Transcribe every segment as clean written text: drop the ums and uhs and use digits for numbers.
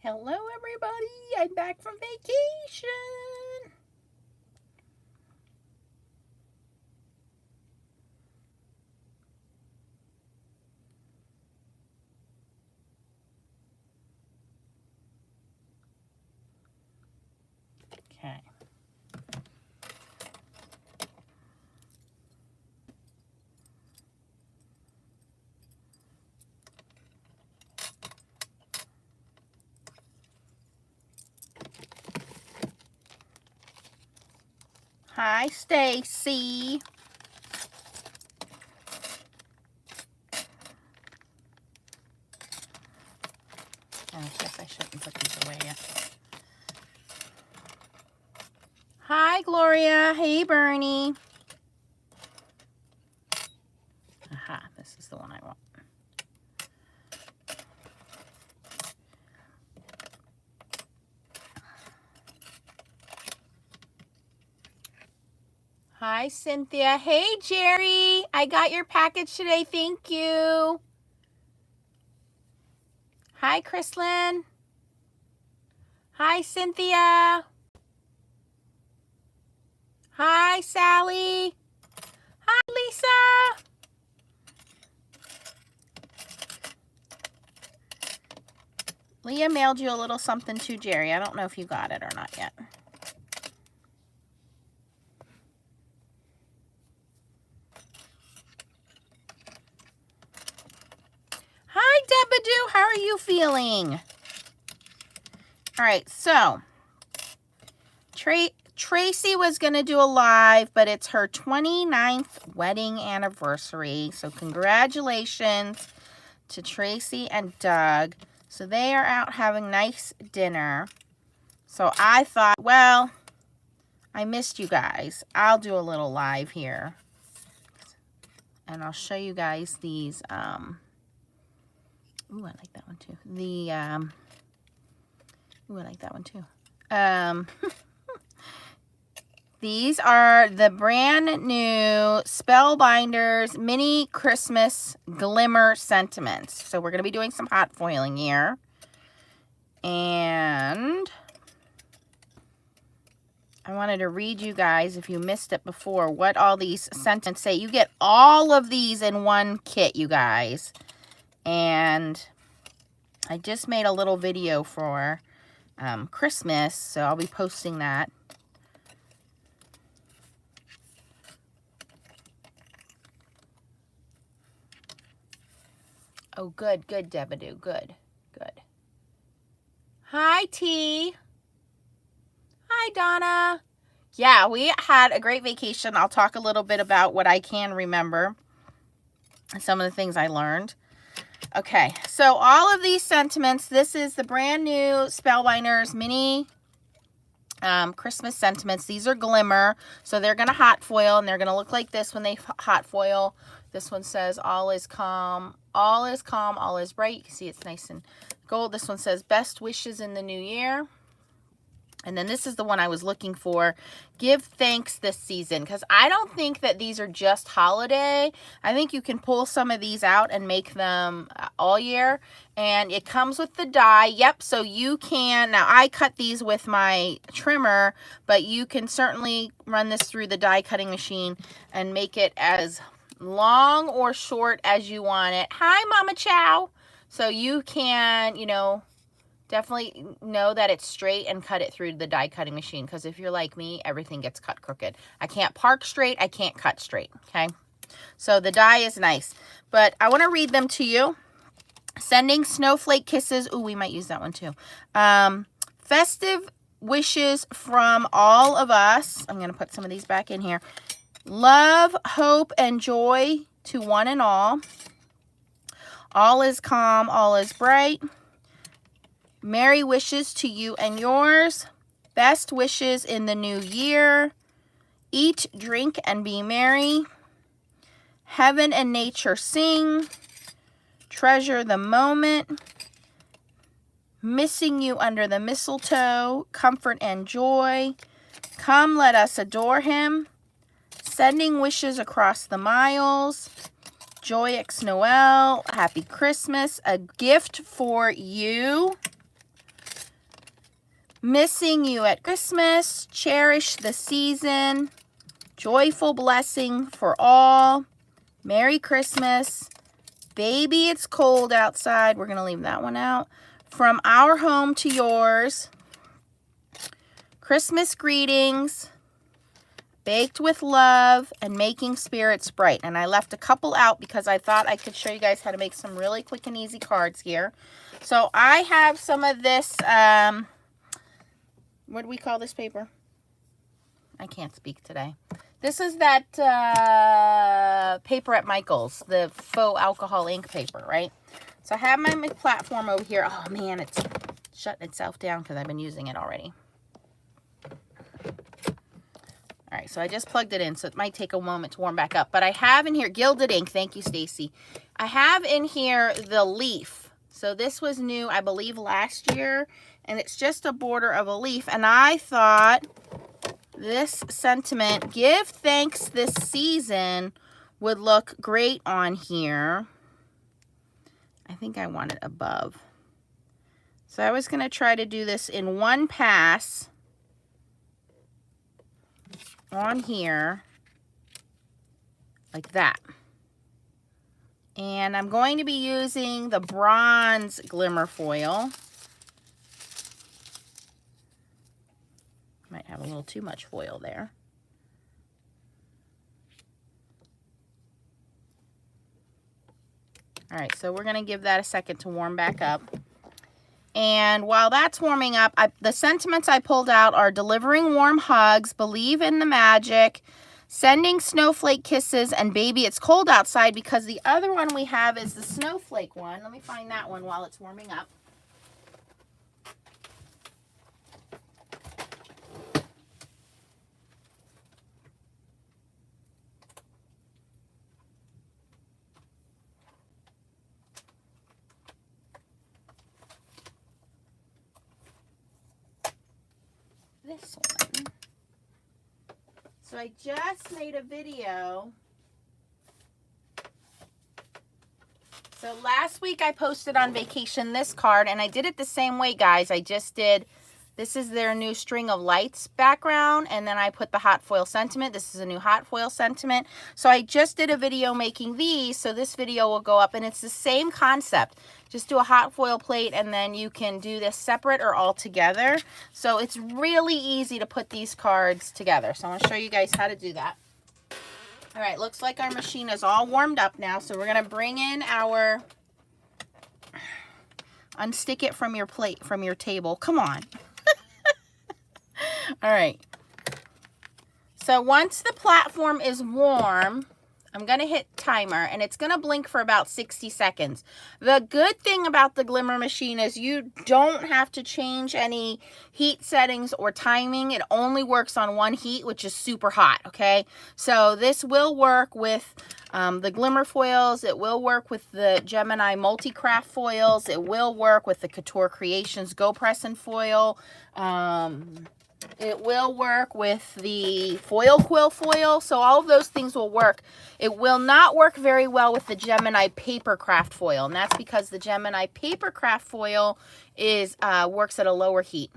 Hello, everybody. I'm back from vacation. Okay. Hi, Stacy. I guess I shouldn't put these away yet. Hi, Gloria. Hey, Bernie. Aha, this is the one I want. Hi, Cynthia. Hey, Jerry. I got your package today. Thank you. Hi, Chrislyn. Hi, Cynthia. Hi, Sally. Hi, Lisa. Leah mailed you a little something too, Jerry. I don't know if you got it or not yet. Hi, Debadoo. How are you feeling? All right, so Tracy was going to do a live, but it's her 29th wedding anniversary. So congratulations to Tracy and Doug. So they are out having nice dinner. So I thought, well, I missed you guys. I'll do a little live here. And I'll show you guys these. Ooh, I like that one too. Ooh, I like that one too. These are the brand new Spellbinders Mini Christmas Glimmer Sentiments. So we're going to be doing some hot foiling here. And I wanted to read you guys, if you missed it before, what all these sentiments say. You get all of these in one kit, you guys. And I just made a little video for Christmas, so I'll be posting that. Oh, good, Debadoo, good. Hi, T. Hi, Donna. Yeah, we had a great vacation. I'll talk a little bit about what I can remember, some of the things I learned. Okay, so all of these sentiments, this is the brand new Spellbinders Mini Christmas sentiments. These are glimmer, so they're going to hot foil, and they're going to look like this when they hot foil. This one says, all is calm, all is calm, all is bright. You can see it's nice and gold. This one says, best wishes in the new year. And then this is the one I was looking for. Give thanks this season, because I don't think that these are just holiday. I think you can pull some of these out and make them all year. And it comes with the die. Yep, so you can, now I cut these with my trimmer, but you can certainly run this through the die cutting machine and make it as long or short as you want it. Hi, Mama Chow. So you can, you know, definitely know that it's straight and cut it through the die cutting machine, because if you're like me, everything gets cut crooked. I can't park straight, I can't cut straight, okay? So the die is nice, but I want to read them to you. Sending snowflake kisses. Ooh, we might use that one too. Festive wishes from all of us. I'm going to put some of these back in here. Love, hope, and joy to one and all. All is calm, all is bright. Merry wishes to you and yours. Best wishes in the new year. Eat, drink, and be merry. Heaven and nature sing. Treasure the moment. Missing you under the mistletoe. Comfort and joy. Come, let us adore him. Sending wishes across the miles. Joyeux Noel. Happy Christmas. A gift for you. Missing you at Christmas. Cherish the season. Joyful blessing for all. Merry Christmas. Baby, it's cold outside. We're going to leave that one out. From our home to yours. Christmas greetings. Baked with love and making spirits bright. And I left a couple out because I thought I could show you guys how to make some really quick and easy cards here. So I have some of this, what do we call this paper? I can't speak today. This is that paper at Michael's, the faux alcohol ink paper, right? So I have my platform over here. Oh man, it's shutting itself down because I've been using it already. All right, so I just plugged it in, so it might take a moment to warm back up. But I have in here gilded ink. Thank you, Stacy. I have in here the leaf. So this was new, I believe, last year, and it's just a border of a leaf. And I thought this sentiment, give thanks this season, would look great on here. I think I want it above. So I was going to try to do this in one pass on here like that. And I'm going to be using the bronze glimmer foil. Might have a little too much foil there. All right, so we're going to give that a second to warm back up. And while that's warming up, the sentiments I pulled out are delivering warm hugs, believe in the magic, sending snowflake kisses, and baby, it's cold outside, because the other one we have is the snowflake one. Let me find that one while it's warming up. This one. So I just made a video. So last week I posted on vacation this card, and I did it the same way, guys. I just did, this is their new string of lights background, and then I put the hot foil sentiment. This is a new hot foil sentiment. So I just did a video making these, so this video will go up, and it's the same concept. Just do a hot foil plate, and then you can do this separate or all together. So it's really easy to put these cards together. So I'm going to show you guys how to do that. All right, looks like our machine is all warmed up now. So we're going to bring in our, unstick it from your plate, from your table. Come on. All right. So once the platform is warm, I'm going to hit timer, and it's going to blink for about 60 seconds. The good thing about the Glimmer machine is you don't have to change any heat settings or timing. It only works on one heat, which is super hot, okay? So this will work with the Glimmer foils. It will work with the Gemini Multicraft foils. It will work with the Couture Creations Go Pressin' foil. It will work with the foil quill foil, so all of those things will work. It will not work very well with the Gemini Papercraft foil, and that's because the Gemini Papercraft foil is works at a lower heat.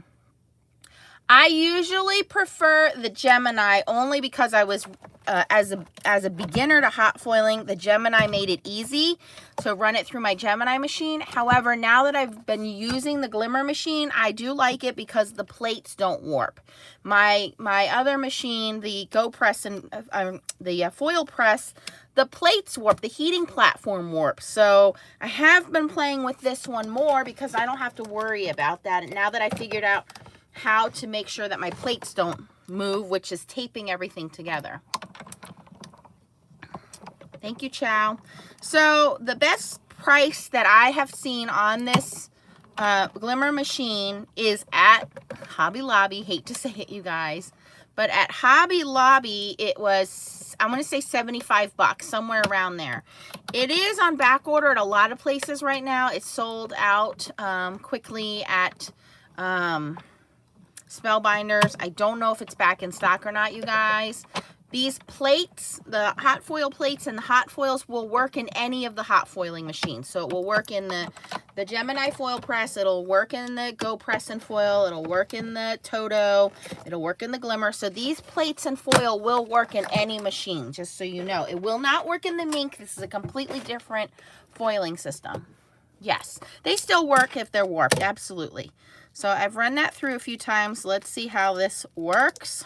I usually prefer the Gemini only because I was, as a beginner to hot foiling, the Gemini made it easy to run it through my Gemini machine. However, now that I've been using the Glimmer machine, I do like it because the plates don't warp. My other machine, the Go Press and the foil press, the plates warp, the heating platform warps. So I have been playing with this one more because I don't have to worry about that. And now that I figured out how to make sure that my plates don't move, which is taping everything together. Thank you, Chow. So the best price that I have seen on this Glimmer machine is at Hobby Lobby. Hate to say it, you guys, but at Hobby Lobby it was, I'm going to say 75 bucks, somewhere around there. It is on back order at a lot of places right now. It's sold out quickly at Spellbinders. I don't know if it's back in stock or not, you guys. These plates, the hot foil plates and the hot foils will work in any of the hot foiling machines. So it will work in the Gemini foil press, it'll work in the Go Press and Foil, it'll work in the Toto, it'll work in the Glimmer. So these plates and foil will work in any machine, just so you know. It will not work in the Mink. This is a completely different foiling system. Yes, they still work if they're warped, absolutely. So I've run that through a few times. Let's see how this works.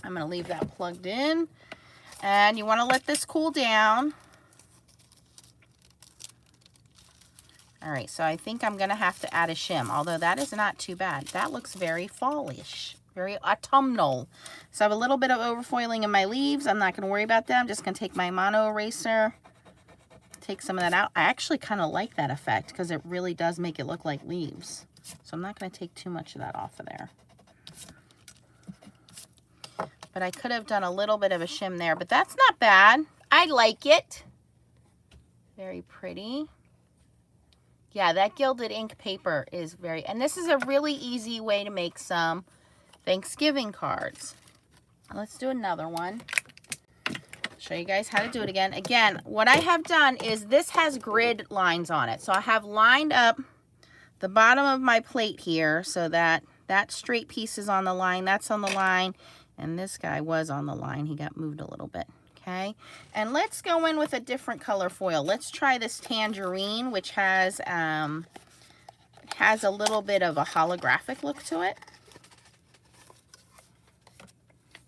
I'm going to leave that plugged in, and you want to let this cool down. All right, so I think I'm going to have to add a shim, although that is not too bad. That looks very fallish, very autumnal. So I have a little bit of overfoiling in my leaves. I'm not going to worry about that. I'm just going to take my mono eraser, take some of that out. I actually kind of like that effect because it really does make it look like leaves. So I'm not going to take too much of that off of there. But I could have done a little bit of a shim there, but that's not bad. I like it. Very pretty. Yeah, that gilded ink paper is very, and this is a really easy way to make some Thanksgiving cards. Let's do another one. Show you guys how to do it again. Again, what I have done is this has grid lines on it. So I have lined up the bottom of my plate here so that that straight piece is on the line, that's on the line, and this guy was on the line. He got moved a little bit, okay? And let's go in with a different color foil. Let's try this tangerine, which has a little bit of a holographic look to it.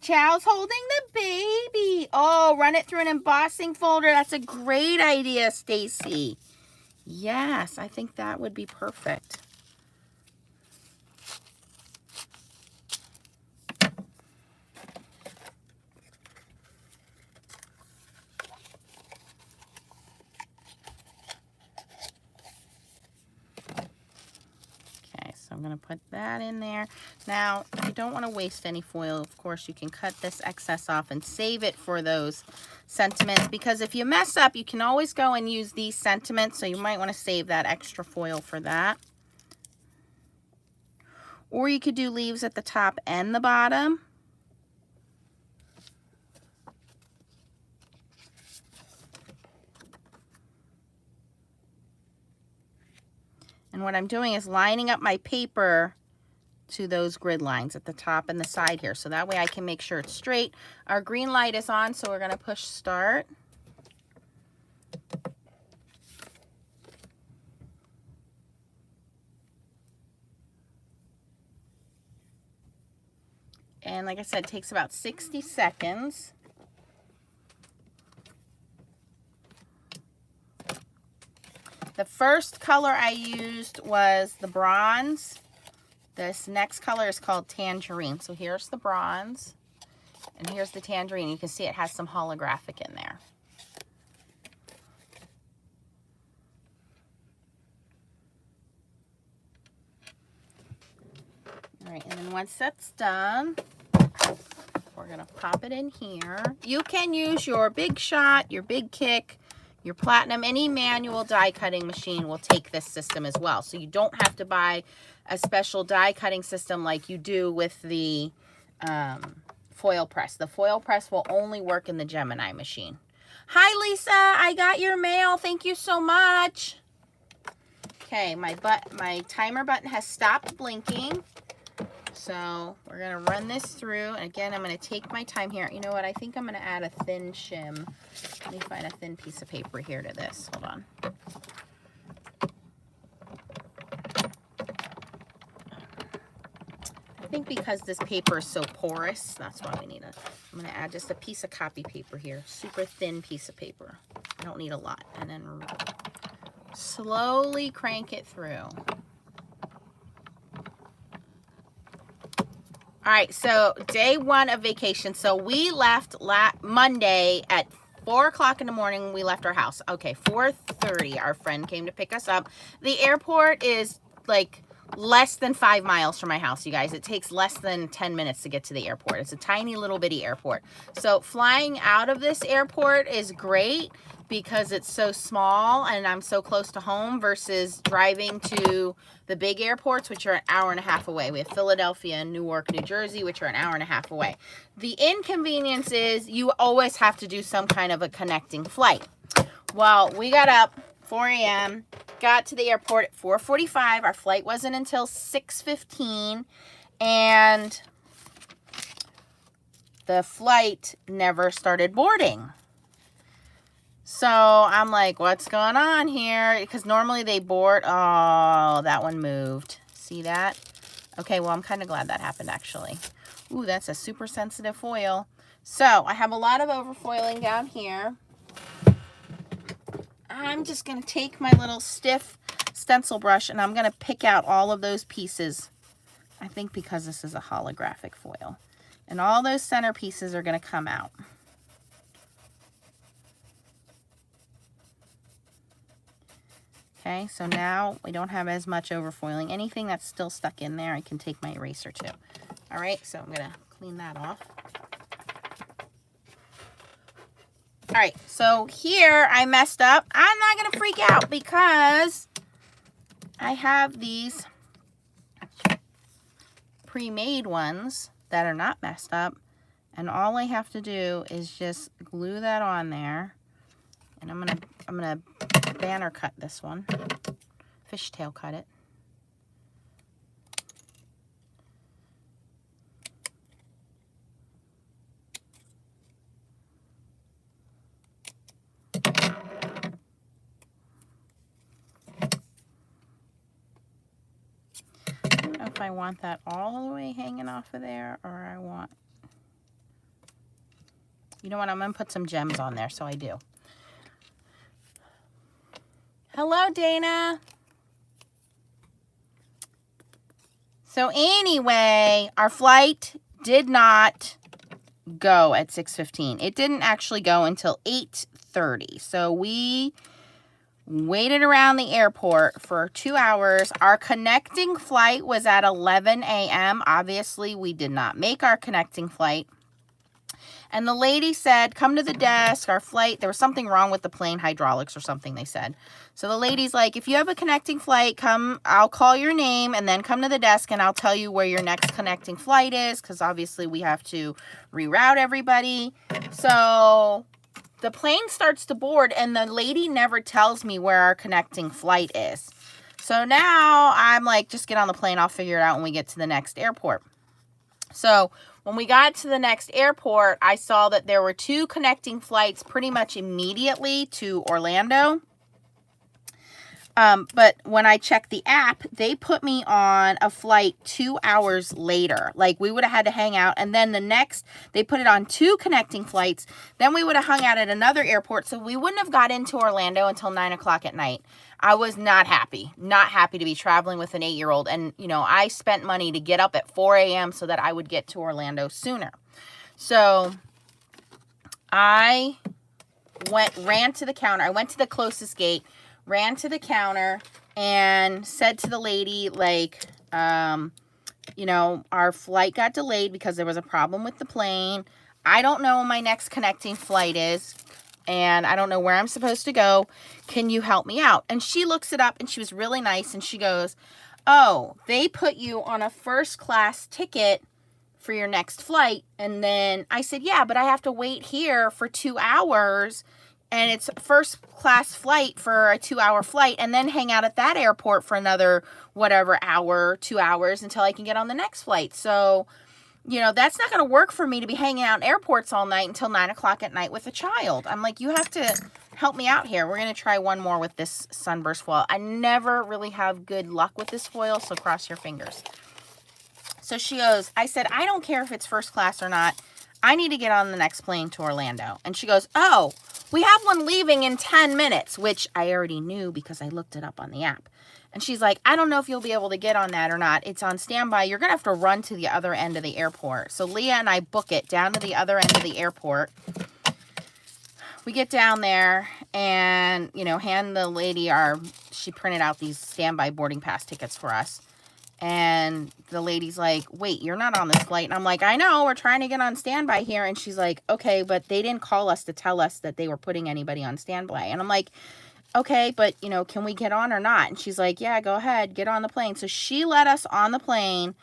Chow's holding the baby. Oh, run it through an embossing folder. That's a great idea, Stacy. Yes, I think that would be perfect. I'm going to put that in there. Now, if you don't want to waste any foil, of course, you can cut this excess off and save it for those sentiments, because if you mess up, you can always go and use these sentiments, so you might want to save that extra foil for that. Or you could do leaves at the top and the bottom. And what I'm doing is lining up my paper to those grid lines at the top and the side here. So that way I can make sure it's straight. Our green light is on, so we're going to push start. And like I said, it takes about 60 seconds. The first color I used was the bronze. This next color is called tangerine. So here's the bronze, and here's the tangerine. You can see it has some holographic in there. All right, and then once that's done, we're gonna pop it in here. You can use your Big Shot, your Big Kick, your Platinum. Any manual die cutting machine will take this system as well. So you don't have to buy a special die cutting system like you do with the foil press. The foil press will only work in the Gemini machine. Hi, Lisa. I got your mail. Thank you so much. Okay, my timer button has stopped blinking. So we're going to run this through. And again, I'm going to take my time here. You know what? I think I'm going to add a thin shim. Let me find a thin piece of paper here to this. Hold on. I think because this paper is so porous, that's why we need I'm going to add just a piece of copy paper here. Super thin piece of paper. I don't need a lot. And then slowly crank it through. All right, so day one of vacation. So we left Monday at 4 o'clock in the morning. We left our house. Okay, 4:30, our friend came to pick us up. The airport is like less than 5 miles from my house, you guys. It takes less than 10 minutes to get to the airport. It's a tiny little bitty airport. So flying out of this airport is great because it's so small and I'm so close to home versus driving to the big airports, which are an hour and a half away. We have Philadelphia and Newark, New Jersey, which are an hour and a half away. The inconvenience is you always have to do some kind of a connecting flight. Well, we got up 4 a.m., got to the airport at 4:45. Our flight wasn't until 6:15, and the flight never started boarding. So I'm like, what's going on here? Because normally they board. Oh, that one moved. See that? Okay, well, I'm kind of glad that happened, actually. Ooh, that's a super sensitive foil. So I have a lot of overfoiling down here. I'm just going to take my little stiff stencil brush and I'm going to pick out all of those pieces. I think because this is a holographic foil. And all those center pieces are going to come out. Okay, so now we don't have as much overfoiling. Anything that's still stuck in there, I can take my eraser to. All right, so I'm going to clean that off. All right, so here I messed up. I'm not going to freak out because I have these pre-made ones that are not messed up. And all I have to do is just glue that on there. And I'm gonna banner cut this one. Fishtail cut it. I don't know if I want that all the way hanging off of there or I want... You know what? I'm going to put some gems on there, so I do. Hello, Dana. So anyway, our flight did not go at 6:15. It didn't actually go until 8:30. So we waited around the airport for 2 hours. Our connecting flight was at 11 a.m. Obviously, we did not make our connecting flight. And the lady said, come to the desk, our flight, there was something wrong with the plane hydraulics or something, they said. So the lady's like, if you have a connecting flight, come, I'll call your name and then come to the desk and I'll tell you where your next connecting flight is, because obviously we have to reroute everybody. So the plane starts to board and the lady never tells me where our connecting flight is. So now I'm like, just get on the plane, I'll figure it out when we get to the next airport. So when we got to the next airport, I saw that there were 2 connecting flights pretty much immediately to Orlando. But when I checked the app, they put me on a flight 2 hours later. Like, we would have had to hang out. And then the next, they put it on 2 connecting flights. Then we would have hung out at another airport. So we wouldn't have got into Orlando until 9 o'clock at night. I was not happy. Not happy to be traveling with an 8-year-old. And, you know, I spent money to get up at 4 a.m. so that I would get to Orlando sooner. So I ran to the counter. I went to the closest gate, ran to the counter and said to the lady, like, you know, our flight got delayed because there was a problem with the plane. I don't know when my next connecting flight is, and I don't know where I'm supposed to go. Can you help me out? And she looks it up, and she was really nice, and she goes, oh, they put you on a first class ticket for your next flight. And then I said, yeah, but I have to wait here for 2 hours. And it's a first class flight for a 2-hour flight and then hang out at that airport for another whatever hour, 2 hours until I can get on the next flight. So, you know, that's not going to work for me to be hanging out in airports all night until 9 o'clock at night with a child. I'm like, you have to help me out here. We're going to try one more with this sunburst foil. I never really have good luck with this foil, so cross your fingers. So she goes, I said, I don't care if it's first class or not. I need to get on the next plane to Orlando. And she goes, oh, we have one leaving in 10 minutes, which I already knew because I looked it up on the app. And she's like, I don't know if you'll be able to get on that or not. It's on standby. You're going to have to run to the other end of the airport. So Leah and I book it down to the other end of the airport. We get down there and, you know, hand the lady she printed out these standby boarding pass tickets for us. And the lady's like, wait, you're not on this flight. And I'm like, I know, we're trying to get on standby here. And she's like, okay, but they didn't call us to tell us that they were putting anybody on standby. And I'm like, okay, but, you know, can we get on or not? And she's like, yeah, go ahead, get on the plane. So she let us on the plane.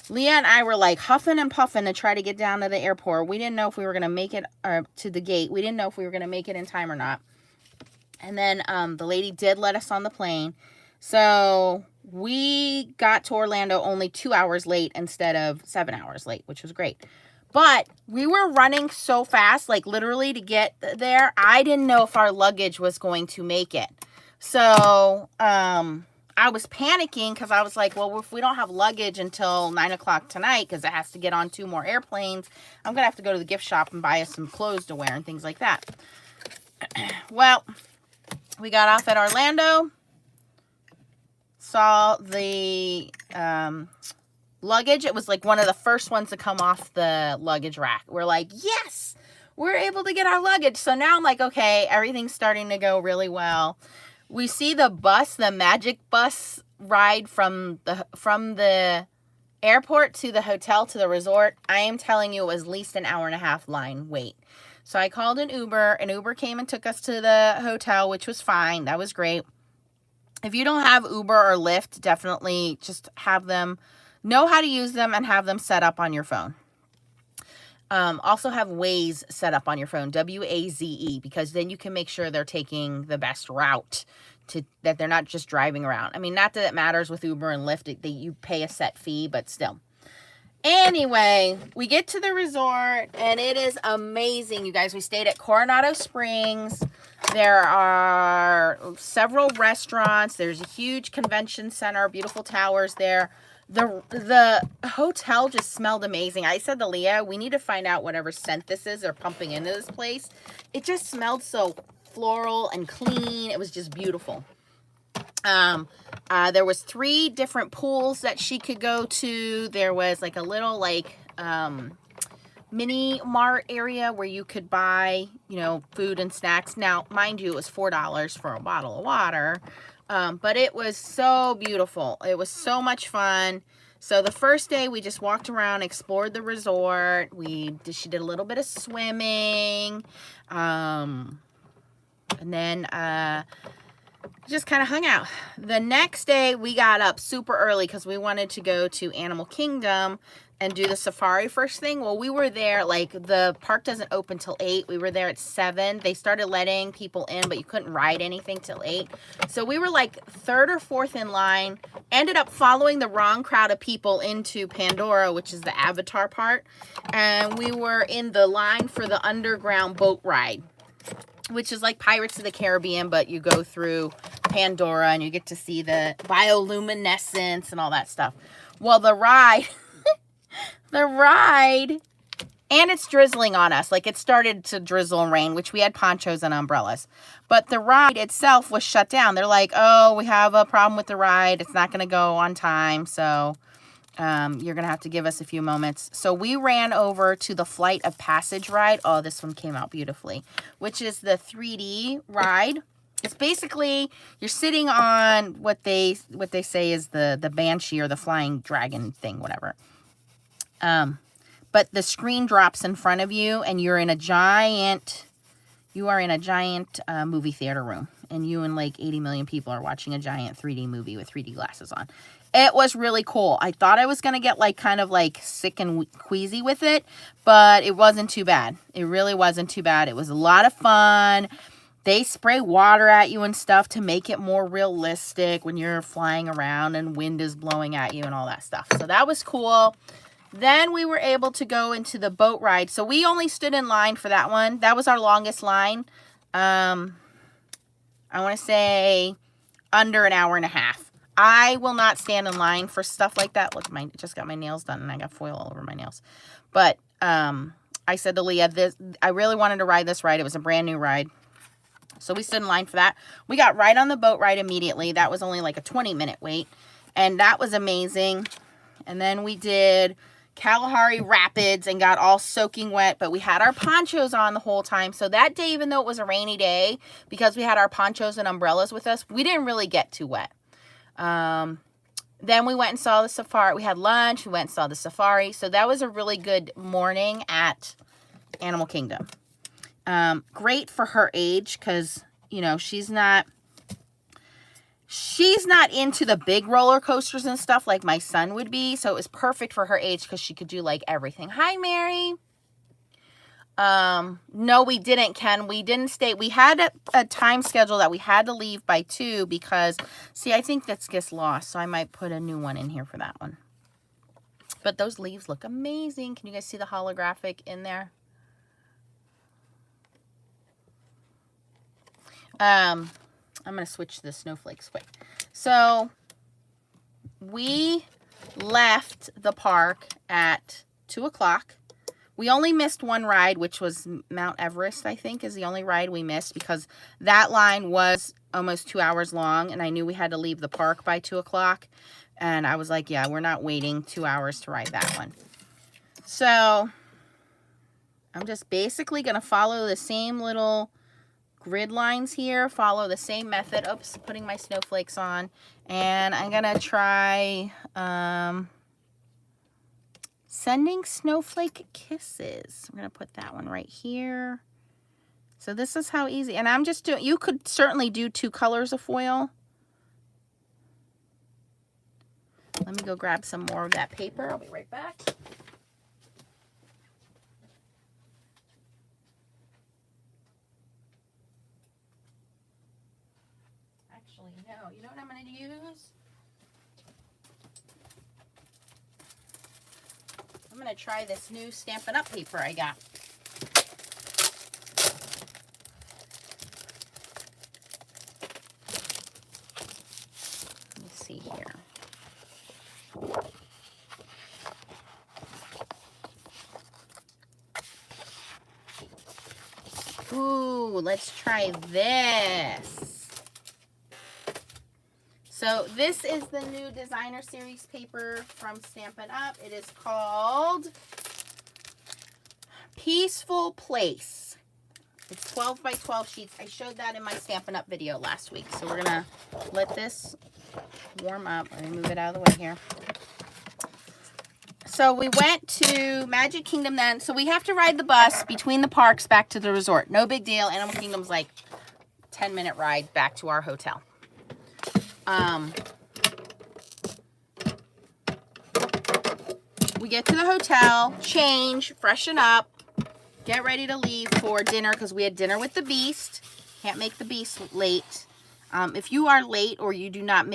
Leah and I were like huffing and puffing to try to get down to the airport. We didn't know if we were going to make it to the gate. We didn't know if we were going to make it in time or not. And then the lady did let us on the plane. So we got to Orlando only 2 hours late instead of 7 hours late, which was great. But we were running so fast, like literally to get there. I didn't know if our luggage was going to make it. So I was panicking because I was like, well, if we don't have luggage until 9 o'clock tonight, because it has to get on 2 more airplanes, I'm going to have to go to the gift shop and buy us some clothes to wear and things like that. Well, we got off at Orlando, saw the luggage. It was like one of the first ones to come off the luggage rack. We're like, yes, we're able to get our luggage. So now I'm like, okay, everything's starting to go really well. We see the bus, the magic bus ride from the airport to the hotel to the resort. I am telling you, it was at least an hour and a half line wait. So I called an Uber. An Uber came and took us to the hotel, which was fine. That was great. If you don't have Uber or Lyft, definitely just have them know how to use them and have them set up on your phone. Also have Waze set up on your phone, W-A-Z-E, because then you can make sure they're taking the best route, that they're not just driving around. I mean, not that it matters with Uber and Lyft, you pay a set fee, but still. Anyway, we get to the resort, and it is amazing, you guys. We stayed at Coronado Springs. There are several restaurants. There's a huge convention center, beautiful towers there. The hotel just smelled amazing. I said to Leah, we need to find out whatever scent this is they're pumping into this place. It just smelled so floral and clean. It was just beautiful. There was 3 different pools that she could go to. There was like a little mini mart area where you could buy, you know, food and snacks. Now, mind you, it was $4 for a bottle of water. But it was so beautiful. It was so much fun. So the first day we just walked around, explored the resort. She did a little bit of swimming. And then just kind of hung out. The next day we got up super early because we wanted to go to Animal Kingdom and do the safari first thing. Well, we were there, like, the park doesn't open till 8. We were there at 7. They started letting people in, but you couldn't ride anything till 8. So we were like 3rd or 4th in line, ended up following the wrong crowd of people into Pandora, which is the Avatar part. And we were in the line for the underground boat ride, which is like Pirates of the Caribbean, but you go through Pandora and you get to see the bioluminescence and all that stuff. Well, the ride, and it's drizzling on us. Like, it started to drizzle and rain, which we had ponchos and umbrellas. But the ride itself was shut down. They're like, oh, we have a problem with the ride. It's not going to go on time. So you're going to have to give us a few moments. So we ran over to the Flight of Passage ride. Oh, this one came out beautifully, which is the 3D ride. It's basically, you're sitting on what they say is the Banshee or the flying dragon thing, whatever. But the screen drops in front of you and you are in a giant movie theater room. And you and like 80 million people are watching a giant 3D movie with 3D glasses on. It was really cool. I thought I was going to get like kind of like sick and queasy with it, but it wasn't too bad. It really wasn't too bad. It was a lot of fun. They spray water at you and stuff to make it more realistic when you're flying around and wind is blowing at you and all that stuff. So that was cool. Then we were able to go into the boat ride. So we only stood in line for that one. That was our longest line. I want to say under an hour and a half. I will not stand in line for stuff like that. Look, I just got my nails done and I got foil all over my nails. But I said to Leah, I really wanted to ride this ride. It was a brand new ride. So we stood in line for that. We got right on the boat ride immediately. That was only like a 20-minute wait. And that was amazing. And then we did Kalahari Rapids and got all soaking wet, but we had our ponchos on the whole time. So that day, even though it was a rainy day, because we had our ponchos and umbrellas with us, we didn't really get too wet. Then we went and saw the safari. We had lunch. We went and saw the safari. So that was a really good morning at Animal Kingdom. Great for her age because, you know, she's not into the big roller coasters and stuff like my son would be. So it was perfect for her age because she could do like everything. Hi, Mary. No, we didn't, Ken. We didn't stay. We had a time schedule that we had to leave by 2 because, see, I think that gets lost. So I might put a new one in here for that one. But those leaves look amazing. Can you guys see the holographic in there? I'm going to switch to the snowflakes quick. So we left the park at 2 o'clock. We only missed one ride, which was Mount Everest, I think, is the only ride we missed because that line was almost 2 hours long, and I knew we had to leave the park by 2 o'clock. And I was like, yeah, we're not waiting 2 hours to ride that one. So I'm just basically going to follow the same little grid lines here, follow the same method. Oops, putting my snowflakes on. And I'm going to try... Sending snowflake kisses. I'm going to put that one right here. So this is how easy. And I'm just doing, you could certainly do 2 colors of foil. Let me go grab some more of that paper. I'll be right back. Actually, no. You know what I'm going to use? I'm going to try this new Stampin' Up! Paper I got. Let me see here. Ooh, let's try this. So this is the new designer series paper from Stampin' Up! It is called Peaceful Place. It's 12 by 12 sheets. I showed that in my Stampin' Up! Video last week. So we're going to let this warm up. Let me move it out of the way here. So we went to Magic Kingdom then. So we have to ride the bus between the parks back to the resort. No big deal. Animal Kingdom's like 10-minute ride back to our hotel. We get to the hotel, change, freshen up, get ready to leave for dinner because we had dinner with the Beast. Can't make the Beast late. If you are late or you do not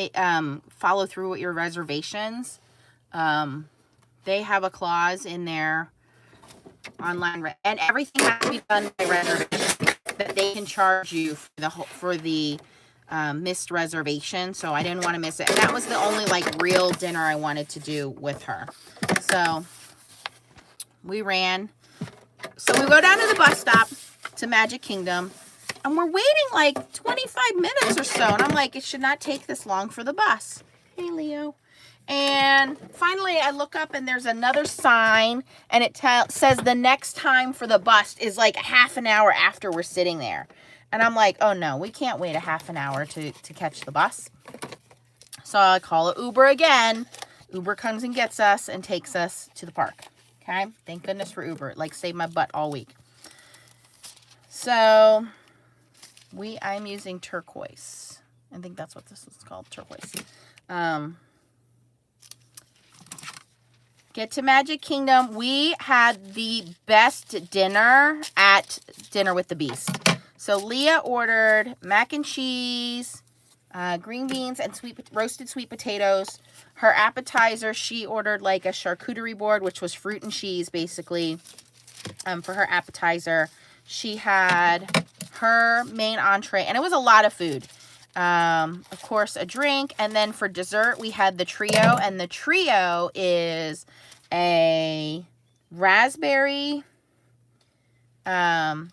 follow through with your reservations, they have a clause in their online, and everything has to be done by reservation that they can charge you for the missed reservation. So I didn't want to miss it. And that was the only like real dinner I wanted to do with her. So we ran. So we go down to the bus stop to Magic Kingdom, and we're waiting like 25 minutes or so. And I'm like, it should not take this long for the bus. Hey, Leo. And finally I look up and there's another sign, and it says the next time for the bus is like half an hour after we're sitting there. And I'm like, oh no, we can't wait a half an hour to catch the bus. So I call an Uber again. Uber comes and gets us and takes us to the park. Okay, thank goodness for Uber. It like saved my butt all week. So I'm using turquoise. I think that's what this is called, turquoise. Get to Magic Kingdom. We had the best dinner at Dinner with the Beast. So Leah ordered mac and cheese, green beans, and roasted sweet potatoes. Her appetizer, she ordered like a charcuterie board, which was fruit and cheese, basically, for her appetizer. She had her main entree, and it was a lot of food. Of course, a drink, and then for dessert, we had the trio, and the trio is a raspberry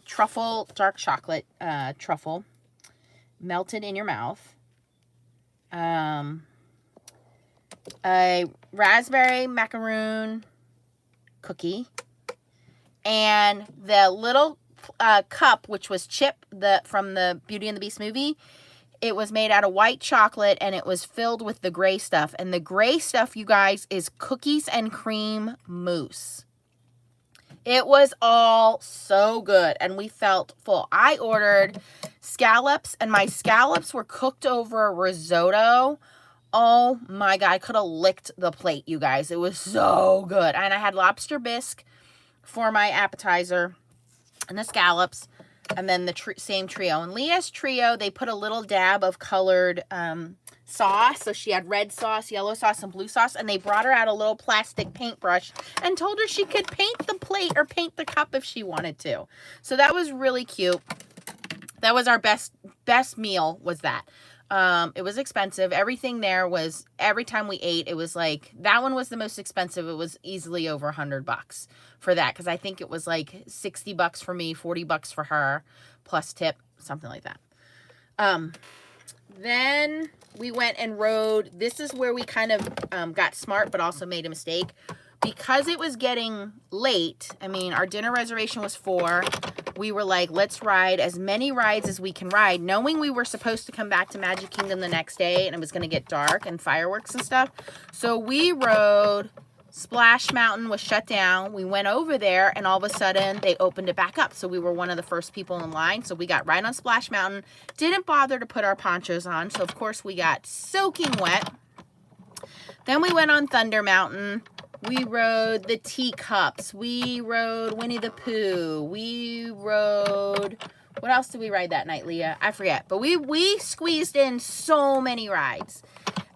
truffle, dark chocolate truffle, melted in your mouth, a raspberry macaroon cookie, and the little cup, which was Chip from the Beauty and the Beast movie. It was made out of white chocolate, and it was filled with the gray stuff. And the gray stuff, you guys, is cookies and cream mousse. It was all so good, and we felt full. I ordered scallops, and my scallops were cooked over risotto. Oh my God, I could have licked the plate, you guys. It was so good. And I had lobster bisque for my appetizer, and the scallops, and then the same trio. And Leah's trio, they put a little dab of colored sauce. So she had red sauce, yellow sauce, and blue sauce. And they brought her out a little plastic paintbrush and told her she could paint the plate or paint the cup if she wanted to. So that was really cute. That was our best meal, was that. It was expensive. Everything there was, every time we ate, it was like, that one was the most expensive. It was easily over $100 for that. Cause I think it was like $60 for me, $40 for her, plus tip, something like that. Then we went and rode. This is where we kind of got smart, but also made a mistake. Because it was getting late, I mean, our dinner reservation was 4. We were like, let's ride as many rides as we can ride, knowing we were supposed to come back to Magic Kingdom the next day, and it was going to get dark and fireworks and stuff. So we rode, Splash Mountain was shut down. We went over there, and all of a sudden, they opened it back up. So we were one of the first people in line. So we got right on Splash Mountain. Didn't bother to put our ponchos on. So, of course, we got soaking wet. Then we went on Thunder Mountain. We rode the teacups. We rode Winnie the Pooh. We rode, what else did we ride that night, Leah? I forget. But we squeezed in so many rides.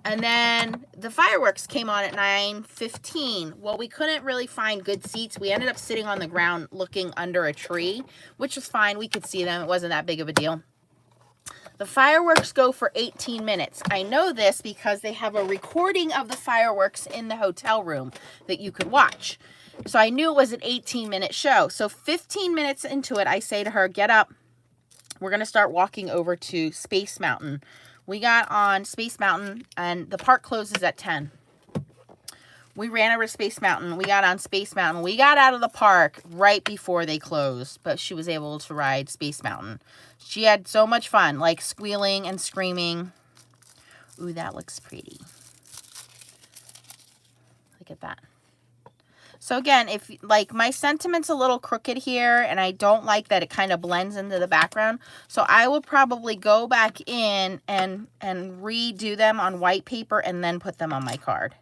And then the fireworks came on at 9:15. Well, we couldn't really find good seats. We ended up sitting on the ground looking under a tree, which was fine. We could see them. It wasn't that big of a deal. The fireworks go for 18 minutes. I know this because they have a recording of the fireworks in the hotel room that you could watch. So I knew it was an 18-minute show. So 15 minutes into it, I say to her, get up. We're going to start walking over to Space Mountain. We got on Space Mountain, and the park closes at 10. We ran over to Space Mountain. We got on Space Mountain. We got out of the park right before they closed, but she was able to ride Space Mountain. She had so much fun, like squealing and screaming. Ooh, that looks pretty. Look at that. So again, if like my sentiment's a little crooked here, and I don't like that it kind of blends into the background. So I will probably go back in and redo them on white paper and then put them on my card.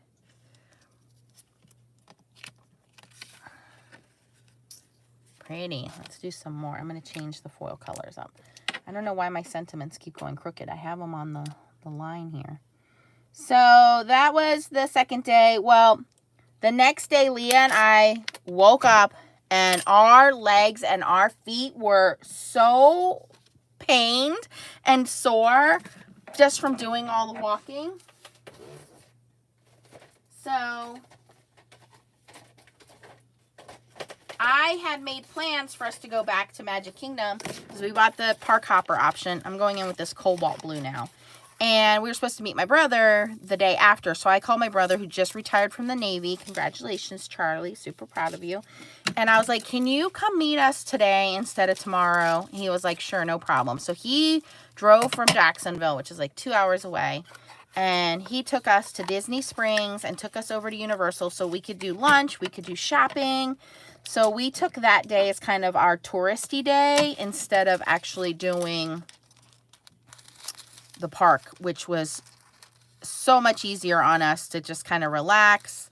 Pretty. Let's do some more. I'm going to change the foil colors up. I don't know why my sentiments keep going crooked. I have them on the line here. So that was the second day. Well, the next day, Leah and I woke up, and our legs and our feet were so pained and sore just from doing all the walking. So I had made plans for us to go back to Magic Kingdom because we bought the park hopper option. I'm going in with this cobalt blue now. And we were supposed to meet my brother the day after. So I called my brother, who just retired from the Navy. Congratulations, Charlie. Super proud of you. And I was like, can you come meet us today instead of tomorrow? And he was like, sure, no problem. So he drove from Jacksonville, which is like 2 hours away. And he took us to Disney Springs and took us over to Universal so we could do lunch. We could do shopping. So we took that day as kind of our touristy day instead of actually doing the park, which was so much easier on us to just kind of relax.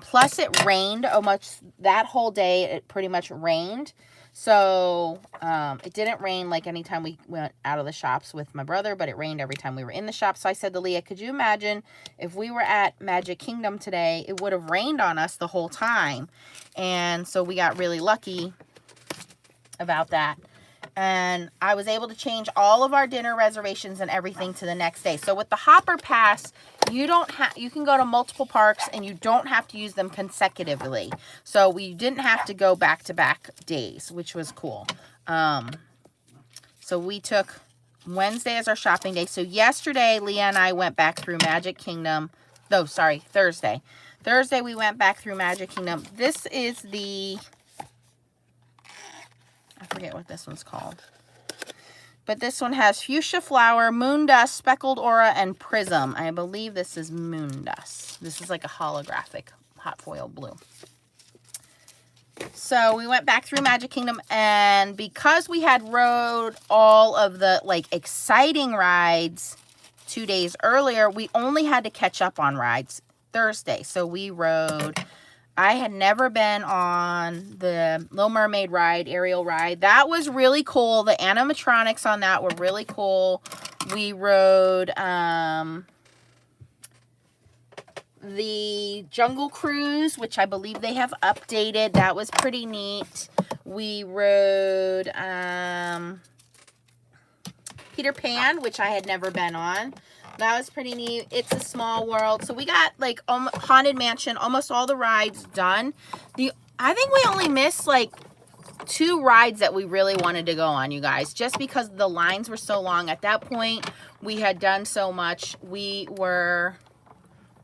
Plus it rained almost that whole day. It pretty much rained. So it didn't rain like anytime we went out of the shops with my brother, but it rained every time we were in the shop. So I said to Leah, could you imagine if we were at Magic Kingdom today, it would have rained on us the whole time. And so we got really lucky about that. And I was able to change all of our dinner reservations and everything to the next day. So with the Hopper Pass, you can go to multiple parks and you don't have to use them consecutively. So we didn't have to go back-to-back days, which was cool. So we took Wednesday as our shopping day. So yesterday, Leah and I went back through Magic Kingdom. No, sorry, Thursday. Thursday, we went back through Magic Kingdom. This is the... I forget what this one's called. But this one has Fuchsia Flower, Moon Dust, Speckled Aura, and Prism. I believe this is Moon Dust. This is like a holographic hot foil blue. So we went back through Magic Kingdom, and because we had rode all of the like exciting rides 2 days earlier, we only had to catch up on rides Thursday. So we rode, I had never been on the Little Mermaid ride, aerial ride. That was really cool. The animatronics on that were really cool. We rode the Jungle Cruise, which I believe they have updated. That was pretty neat. We rode Peter Pan, which I had never been on. That was pretty neat. It's a Small World. So we got like Haunted Mansion, almost all the rides done. I think we only missed like 2 rides that we really wanted to go on, you guys, just because the lines were so long. At that point, we had done so much. We were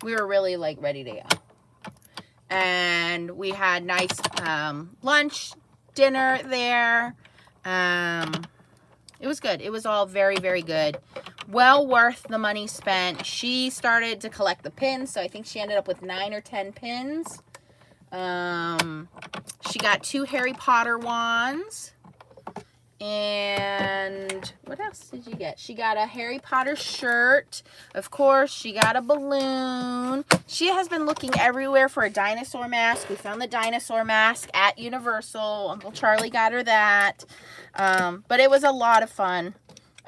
really like ready to go. And we had nice lunch, dinner there. It was good. It was all very, very good. Well worth the money spent. She started to collect the pins, so I think she ended up with 9 or 10 pins. She got 2 Harry Potter wands. And what else did you get? She got a Harry Potter shirt. Of course, she got a balloon. She has been looking everywhere for a dinosaur mask. We found the dinosaur mask at Universal. Uncle Charlie got her that. But it was a lot of fun.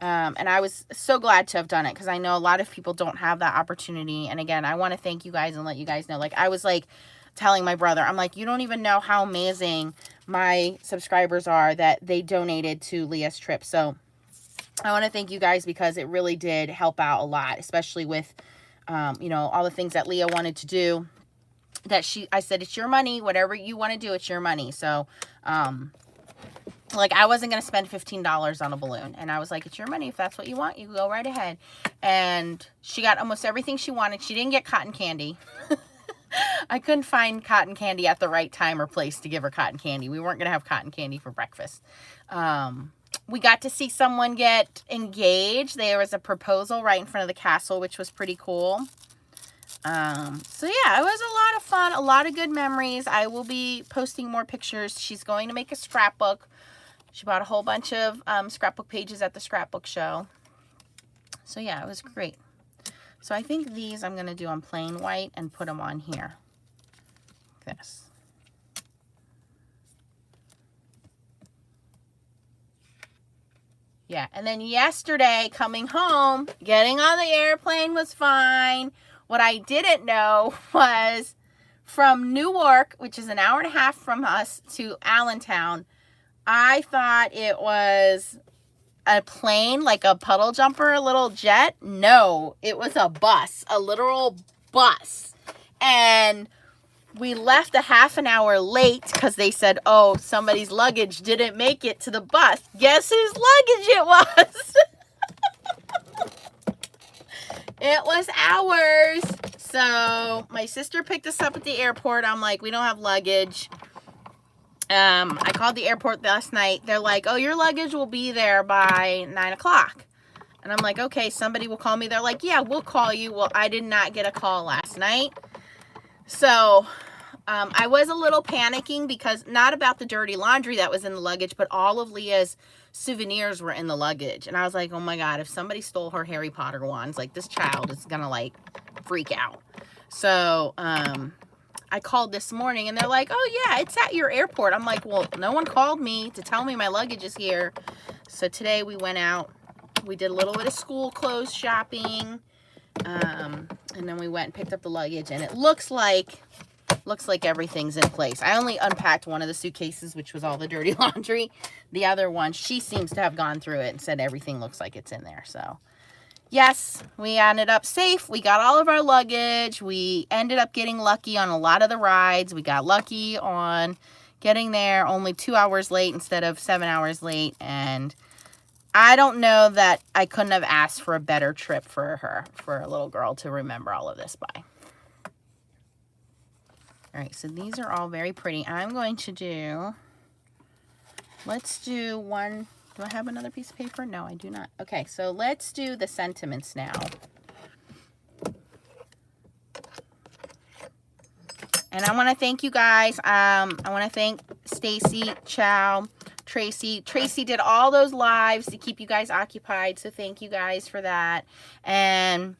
And I was so glad to have done it because I know a lot of people don't have that opportunity. And again, I want to thank you guys and let you guys know. Like, I was like telling my brother, I'm like, you don't even know how amazing my subscribers are that they donated to Leah's trip. So I want to thank you guys because it really did help out a lot, especially with, you know, all the things that Leah wanted to do. I said, it's your money. Whatever you want to do, it's your money. So, like, I wasn't going to spend $15 on a balloon. And I was like, it's your money. If that's what you want, you go right ahead. And she got almost everything she wanted. She didn't get cotton candy. I couldn't find cotton candy at the right time or place to give her cotton candy. We weren't going to have cotton candy for breakfast. We got to see someone get engaged. There was a proposal right in front of the castle, which was pretty cool. So yeah, it was a lot of fun, a lot of good memories. I will be posting more pictures. She's going to make a scrapbook. She bought a whole bunch of scrapbook pages at the scrapbook show. So yeah, it was great. So I think these I'm going to do on plain white and put them on here. This. Yeah, and then yesterday coming home, getting on the airplane was fine. What I didn't know was from Newark, which is an hour and a half from us, to Allentown, I thought it was a plane, like a puddle jumper, a little jet. No, it was a bus, a literal bus. And we left a half an hour late because they said, oh, somebody's luggage didn't make it to the bus. Guess whose luggage it was? It was ours. So my sister picked us up at the airport. I'm like, we don't have luggage. I called the airport last night. They're like, oh, your luggage will be there by 9 o'clock. And I'm like, okay, somebody will call me. They're like, yeah, we'll call you. Well, I did not get a call last night. So I was a little panicking because not about the dirty laundry that was in the luggage, but all of Leah's souvenirs were in the luggage. And I was like, oh my God, if somebody stole her Harry Potter wands, like this child is going to like freak out. So, I called this morning and they're like, oh yeah, it's at your airport. I'm like, well, no one called me to tell me my luggage is here. So today we went out, we did a little bit of school clothes shopping. And then we went and picked up the luggage and it looks like everything's in place. I only unpacked one of the suitcases, which was all the dirty laundry. The other one, she seems to have gone through it and said everything looks like it's in there. So yes, we ended up safe. We got all of our luggage. We ended up getting lucky on a lot of the rides. We got lucky on getting there only 2 hours late instead of 7 hours late. And I don't know that I couldn't have asked for a better trip for her, for a little girl to remember all of this by. All right, so these are all very pretty. I'm going to do, let's do one Do I have another piece of paper? No, I do not. Okay, so let's do the sentiments now. And I want to thank you guys. I want to thank Stacy, Chow, Tracy. Tracy did all those lives to keep you guys occupied, so thank you guys for that. And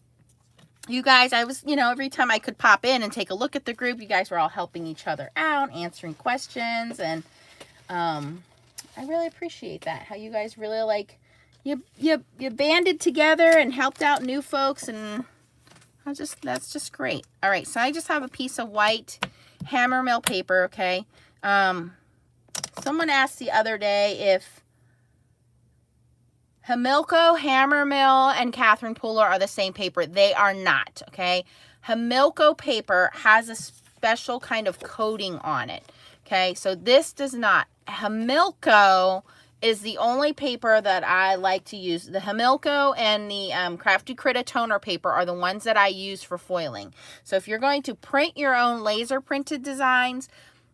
you guys, I was, you know, every time I could pop in and take a look at the group, you guys were all helping each other out, answering questions, and I really appreciate that. How you guys really, like, you banded together and helped out new folks, and that's just great. All right, so I just have a piece of white hammer mill paper, okay? Someone asked the other day if Hamilco, Hammermill, and Catherine Pooler are the same paper. They are not, okay? Hamilco paper has a special kind of coating on it, okay? So this does not. Hamilco is the only paper that I like to use. The Hamilco and the Crafty Critta toner paper are the ones that I use for foiling. So if you're going to print your own laser printed designs,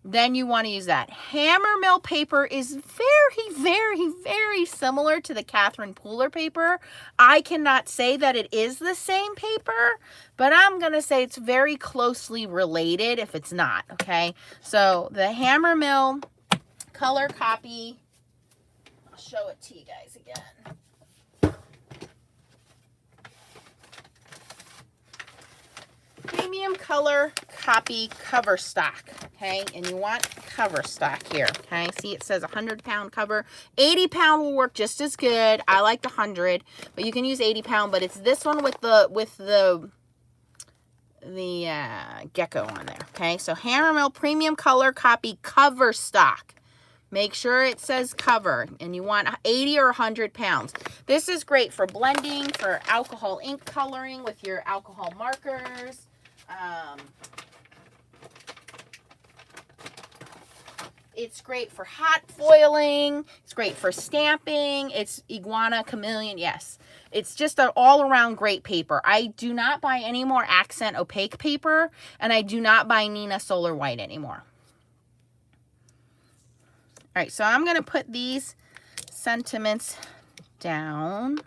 then you want to use that. Hammermill paper is very, very, very similar to the Catherine Pooler paper. I cannot say that it is the same paper, but I'm going to say it's very closely related if it's not, okay? So the Hammermill color copy, I'll show it to you guys again. Premium color copy cover stock, okay? And you want cover stock here, okay? See, it says 100-pound cover. 80-pound will work just as good. I like the 100, but you can use 80-pound, but it's this one with the gecko on there, okay? So Hammermill Premium Color Copy Cover Stock. Make sure it says cover, and you want 80 or 100 pounds. This is great for blending, for alcohol ink coloring with your alcohol markers. It's great for hot foiling. It's great for stamping. It's iguana, chameleon, yes. It's just an all-around great paper. I do not buy any more accent opaque paper, and I do not buy Neenah Solar White anymore. All right, so I'm going to put these sentiments down.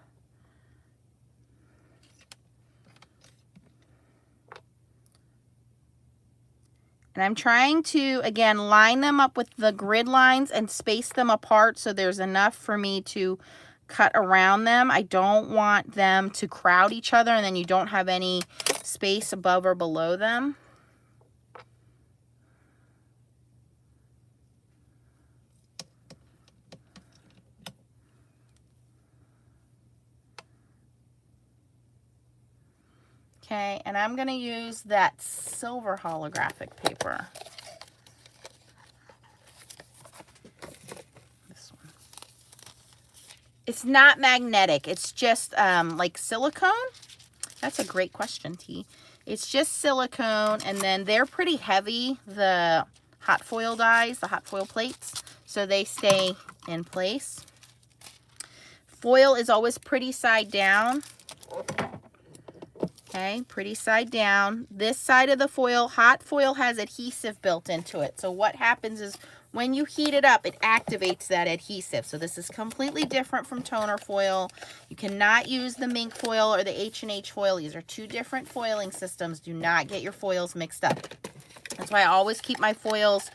And I'm trying to, again, line them up with the grid lines and space them apart so there's enough for me to cut around them. I don't want them to crowd each other and then you don't have any space above or below them. Okay, and I'm going to use that silver holographic paper. This one. It's not magnetic. It's just like silicone. That's a great question, T. It's just silicone, and then they're pretty heavy, the hot foil dies, the hot foil plates, so they stay in place. Foil is always pretty side down. Okay, pretty side down. This side of the foil, hot foil has adhesive built into it. So what happens is when you heat it up, it activates that adhesive. So this is completely different from toner foil. You cannot use the mink foil or the H&H foil. These are two different foiling systems. Do not get your foils mixed up. That's why I always keep my foils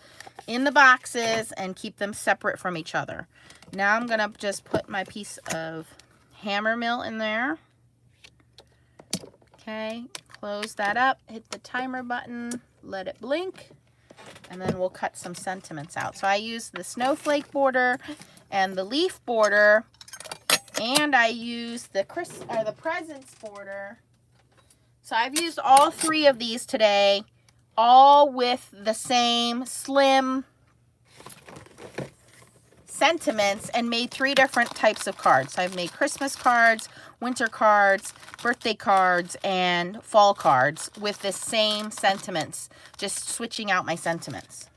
in the boxes and keep them separate from each other. Now I'm going to just put my piece of Hammermill in there. Okay, close that up, hit the timer button, let it blink, and then we'll cut some sentiments out. So I use the snowflake border and the leaf border, and I use the presents border. So I've used all three of these today, all with the same slim sentiments, and made three different types of cards. So I've made Christmas cards, winter cards, birthday cards, and fall cards with the same sentiments, just switching out my sentiments.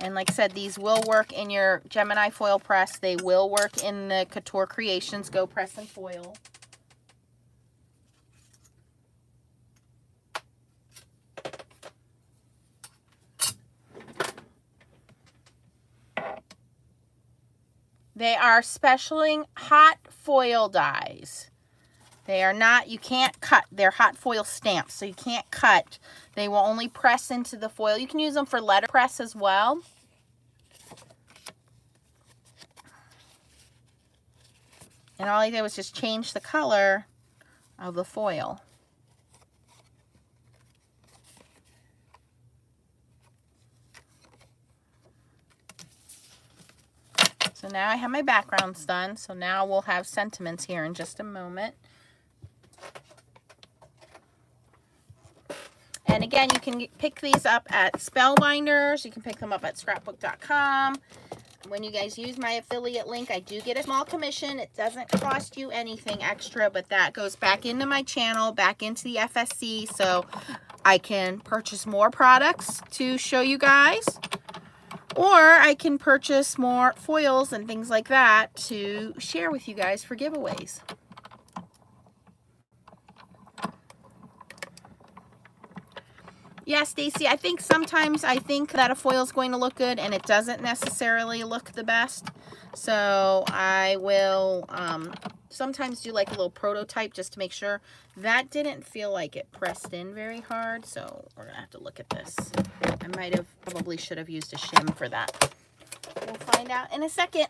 And like I said, these will work in your Gemini foil press. They will work in the Couture Creations Go Press and Foil. They are specialing hot foil dies. They are not, you can't cut. They're hot foil stamps, so you can't cut. They will only press into the foil. You can use them for letterpress as well. And all I did was just change the color of the foil. So now I have my backgrounds done. So now we'll have sentiments here in just a moment. And again, you can pick these up at Spellbinders. You can pick them up at scrapbook.com. When you guys use my affiliate link, I do get a small commission. It doesn't cost you anything extra, but that goes back into my channel, back into the FSC, so I can purchase more products to show you guys. Or I can purchase more foils and things like that to share with you guys for giveaways. Yeah, Stacy, I think sometimes I think that a foil is going to look good and it doesn't necessarily look the best. So I will sometimes do like a little prototype just to make sure. That didn't feel like it pressed in very hard, so we're going to have to look at this. I might have probably should have used a shim for that. We'll find out in a second.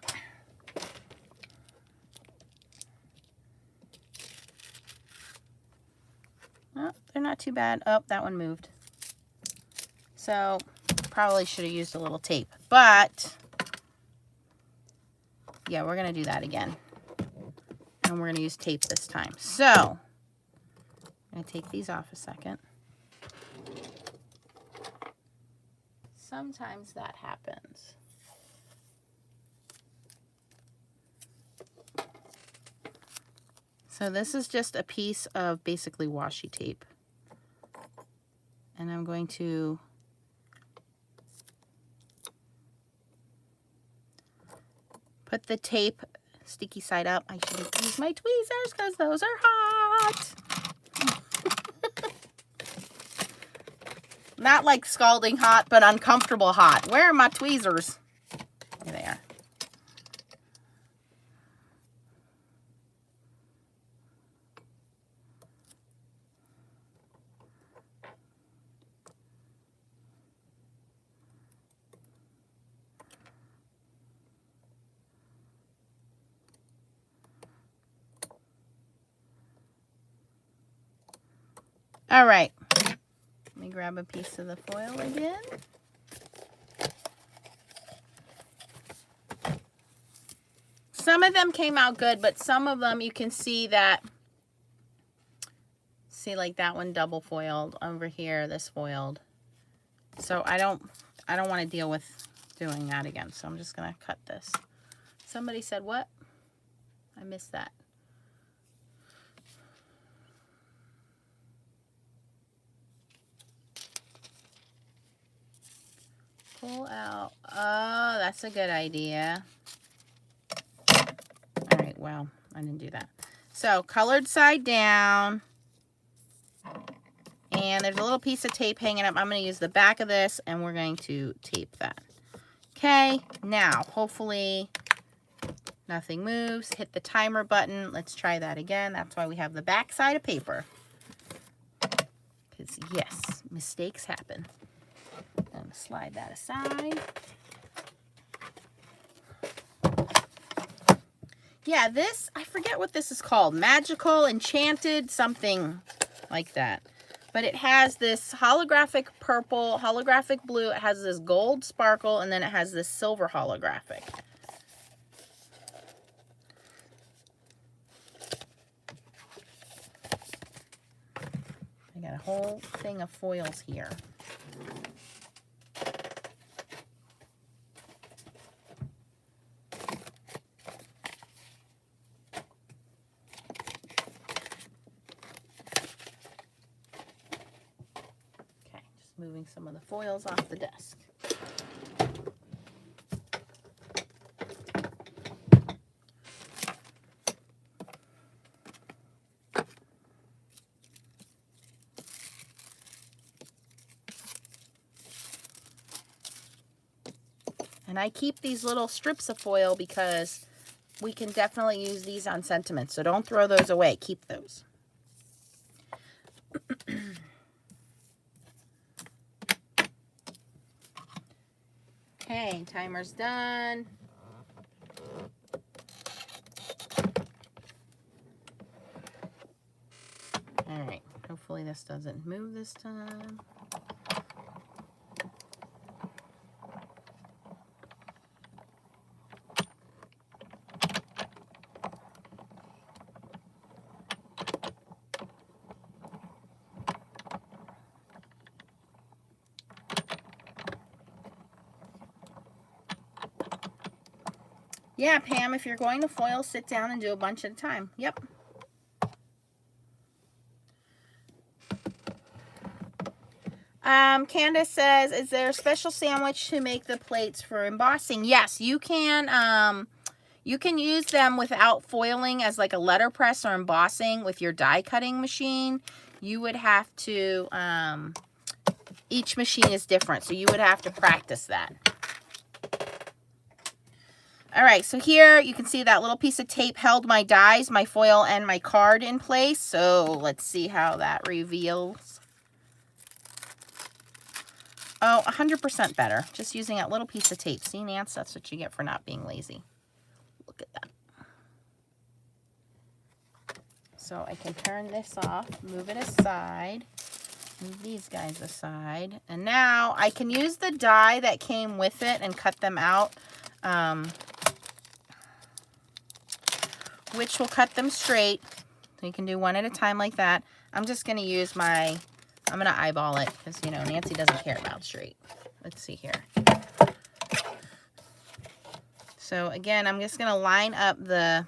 Oh, they're not too bad. Oh, that one moved. So probably should have used a little tape, but yeah, we're going to do that again. And we're going to use tape this time. So I'm going to take these off a second. Sometimes that happens. So this is just a piece of basically washi tape. And I'm going to put the tape sticky side up. I should use my tweezers because those are hot. Not like scalding hot, but uncomfortable hot. Where are my tweezers? Here they are. All right. Let me grab a piece of the foil again. Some of them came out good, but some of them you can see that, see like that one double foiled over here, this foiled. So I don't want to deal with doing that again. So I'm just going to cut this. Somebody said what? I missed that. Pull out. Oh, that's a good idea. All right, well, I didn't do that. So colored side down. And there's a little piece of tape hanging up. I'm going to use the back of this and we're going to tape that. Okay, now hopefully nothing moves. Hit the timer button. Let's try that again. That's why we have the back side of paper. Because yes, mistakes happen. I'm going to slide that aside. Yeah, this, I forget what this is called. Magical, enchanted, something like that. But it has this holographic purple, holographic blue. It has this gold sparkle, and then it has this silver holographic. I got a whole thing of foils here. Moving some of the foils off the desk. And I keep these little strips of foil because we can definitely use these on sentiments. So don't throw those away. Keep those. Okay, timer's done. All right, hopefully this doesn't move this time. Yeah, Pam, if you're going to foil, sit down and do a bunch at a time. Yep. Candace says, is there a special sandwich to make the plates for embossing? Yes, you can use them without foiling as like a letterpress or embossing with your die cutting machine. You would have to, each machine is different, so you would have to practice that. All right, so here you can see that little piece of tape held my dies, my foil, and my card in place. So let's see how that reveals. Oh, 100% better. Just using that little piece of tape. See, Nance, that's what you get for not being lazy. Look at that. So I can turn this off, move it aside, move these guys aside. And now I can use the die that came with it and cut them out. Which will cut them straight. So you can do one at a time like that. I'm just going to use I'm going to eyeball it because, you know, Nancy doesn't care about straight. Let's see here. So again, I'm just going to line up the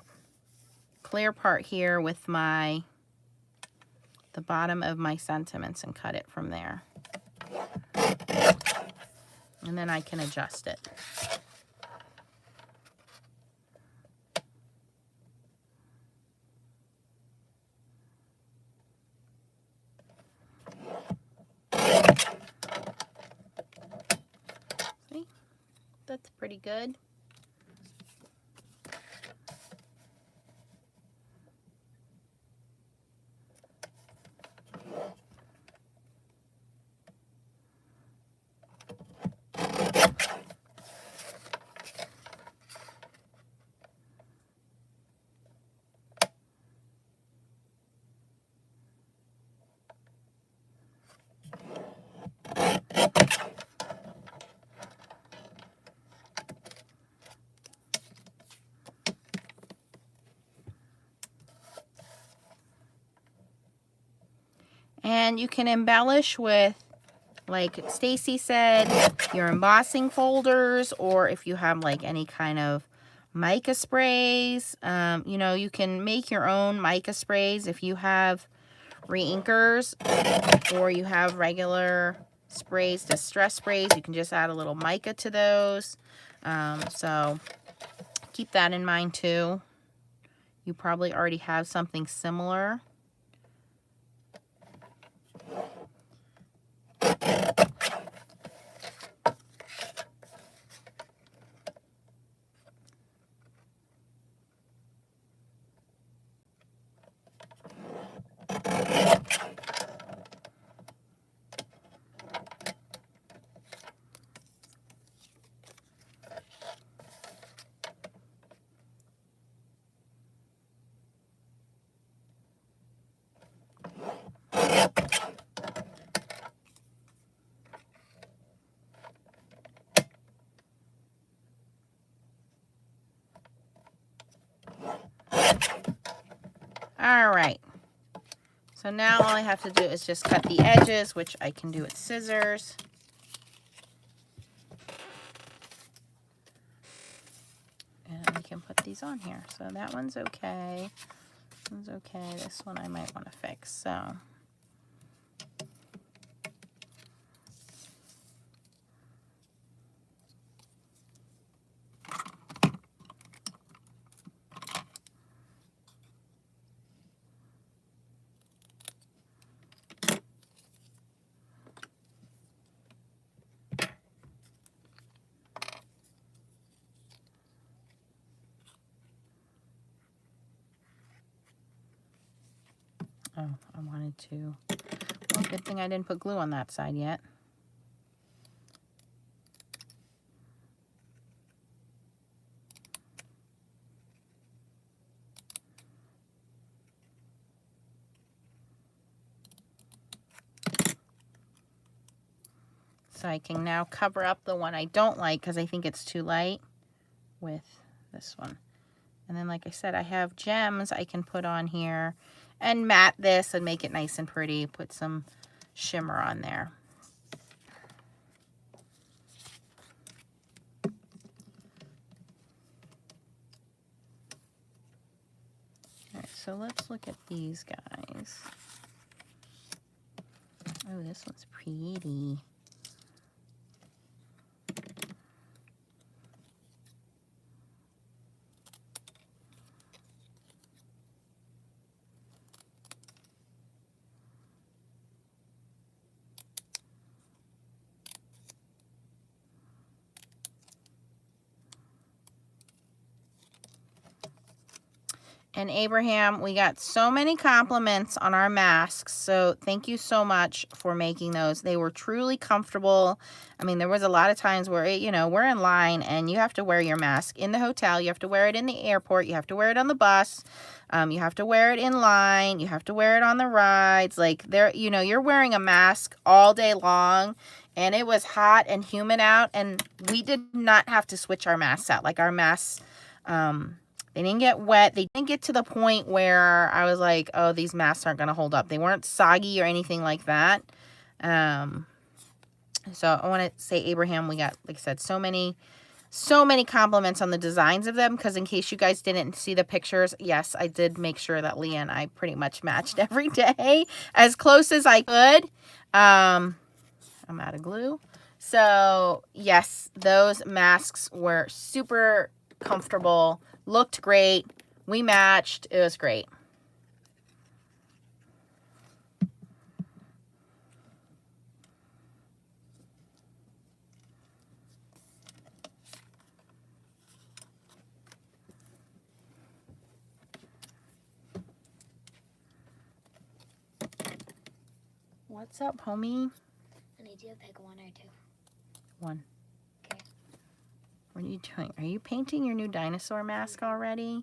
clear part here with the bottom of my sentiments and cut it from there. And then I can adjust it. See? That's pretty good. And you can embellish with, like Stacy said, your embossing folders, or if you have like any kind of mica sprays. You know, you can make your own mica sprays if you have reinkers or you have regular sprays, distress sprays. You can just add a little mica to those. So keep that in mind too. You probably already have something similar. All right. So now all I have to do is just cut the edges, which I can do with scissors. And we can put these on here. So that one's okay. This one's okay. This one I might want to fix. So Oh, I wanted to. Well, good thing I didn't put glue on that side yet. So I can now cover up the one I don't like because I think it's too light with this one. And then, like I said, I have gems I can put on here and matte this and make it nice and pretty. Put some shimmer on there. All right, so let's look at these guys. Oh, this one's pretty. And Abraham, we got so many compliments on our masks, so thank you so much for making those. They were truly comfortable. I mean, there was a lot of times where, you know, we're in line and you have to wear your mask in the hotel. You have to wear it in the airport. You have to wear it on the bus. You have to wear it in line. You have to wear it on the rides. Like, there, you know, you're wearing a mask all day long, and it was hot and humid out, and we did not have to switch our masks out. Like, our masks, they didn't get wet. They didn't get to the point where I was like, oh, these masks aren't going to hold up. They weren't soggy or anything like that. So I want to say, Abraham, we got, like I said, so many compliments on the designs of them, because in case you guys didn't see the pictures, yes, I did make sure that Leah and I pretty much matched every day as close as I could. I'm out of glue. So, yes, those masks were super comfortable. Looked great. We matched. It was great. What's up, homie? I need you to pick one or two. One. Okay. What are you doing? Are you painting your new dinosaur mask already?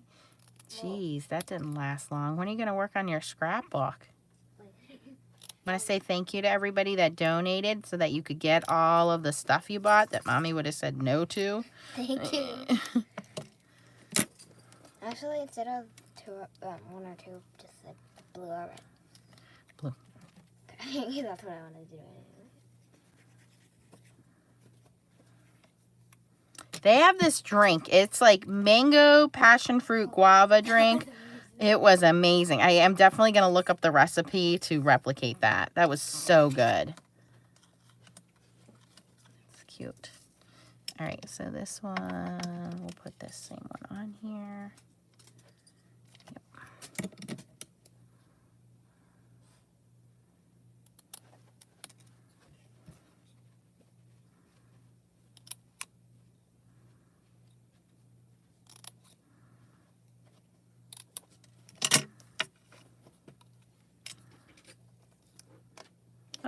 Jeez, that didn't last long. When are you going to work on your scrapbook? I want to say thank you to everybody that donated so that you could get all of the stuff you bought that Mommy would have said no to. Thank you. Actually, instead of one or two, just like blue or red. Blue. That's what I want to do. They have this drink. It's like mango passion fruit guava drink. It was amazing. I am definitely going to look up the recipe to replicate that. That was so good. It's cute. All right, so this one, we'll put this same one on here. Yep.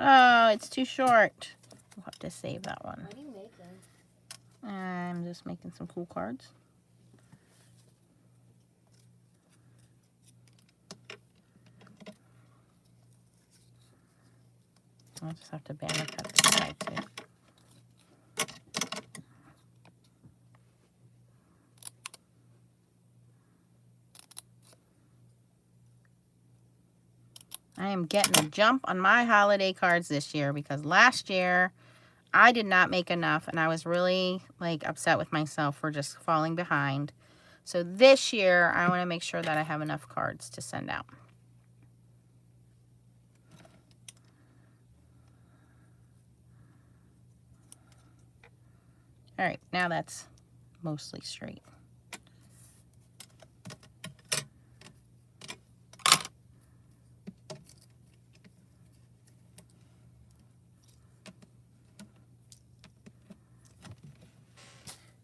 Oh, it's too short. We'll have to save that one. What are you making? I'm just making some cool cards. I'll just have to banner cut this side too. I am getting a jump on my holiday cards this year because last year I did not make enough and I was really like upset with myself for just falling behind. So this year I want to make sure that I have enough cards to send out. All right, now that's mostly straight.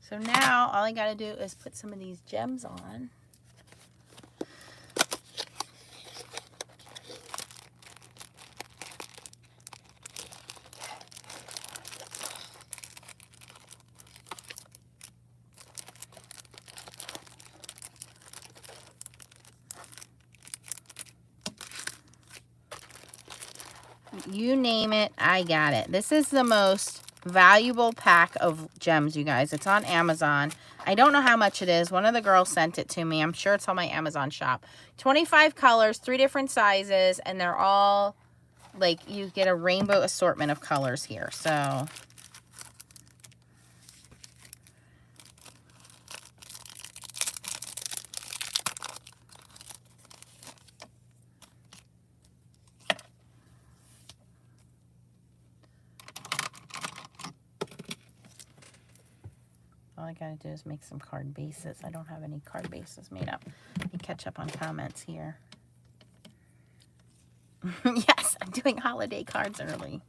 So now all I got to do is put some of these gems on. You name it, I got it. This is the most valuable pack of gems, you guys. It's on Amazon. I don't know how much it is. One of the girls sent it to me. I'm sure it's on my Amazon shop. 25 colors, 3 different sizes, and they're all, like, you get a rainbow assortment of colors here. So all I gotta do is make some card bases. I don't have any card bases made up. Let me catch up on comments here. Yes, I'm doing holiday cards early.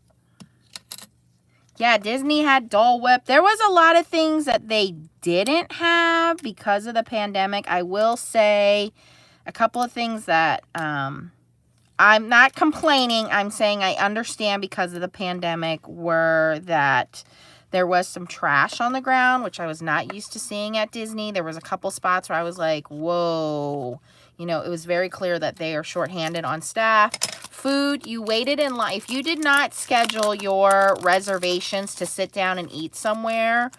Yeah, Disney had Dole Whip. There was a lot of things that they didn't have because of the pandemic. I will say a couple of things that I'm not complaining. I'm saying I understand because of the pandemic were that there was some trash on the ground, which I was not used to seeing at Disney. There was a couple spots where I was like, whoa. You know, it was very clear that they are shorthanded on staff. Food, you waited in line. If you did not schedule your reservations to sit down and eat somewhere,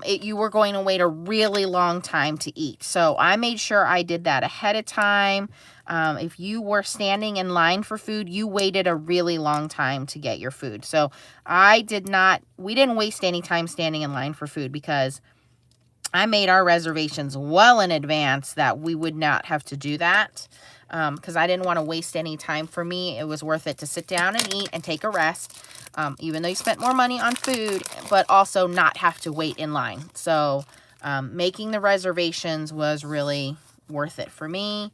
you were going to wait a really long time to eat. So I made sure I did that ahead of time. If you were standing in line for food, you waited a really long time to get your food. So we didn't waste any time standing in line for food because I made our reservations well in advance that we would not have to do that. Because I didn't want to waste any time. For me, it was worth it to sit down and eat and take a rest, even though you spent more money on food, but also not have to wait in line. So making the reservations was really worth it for me.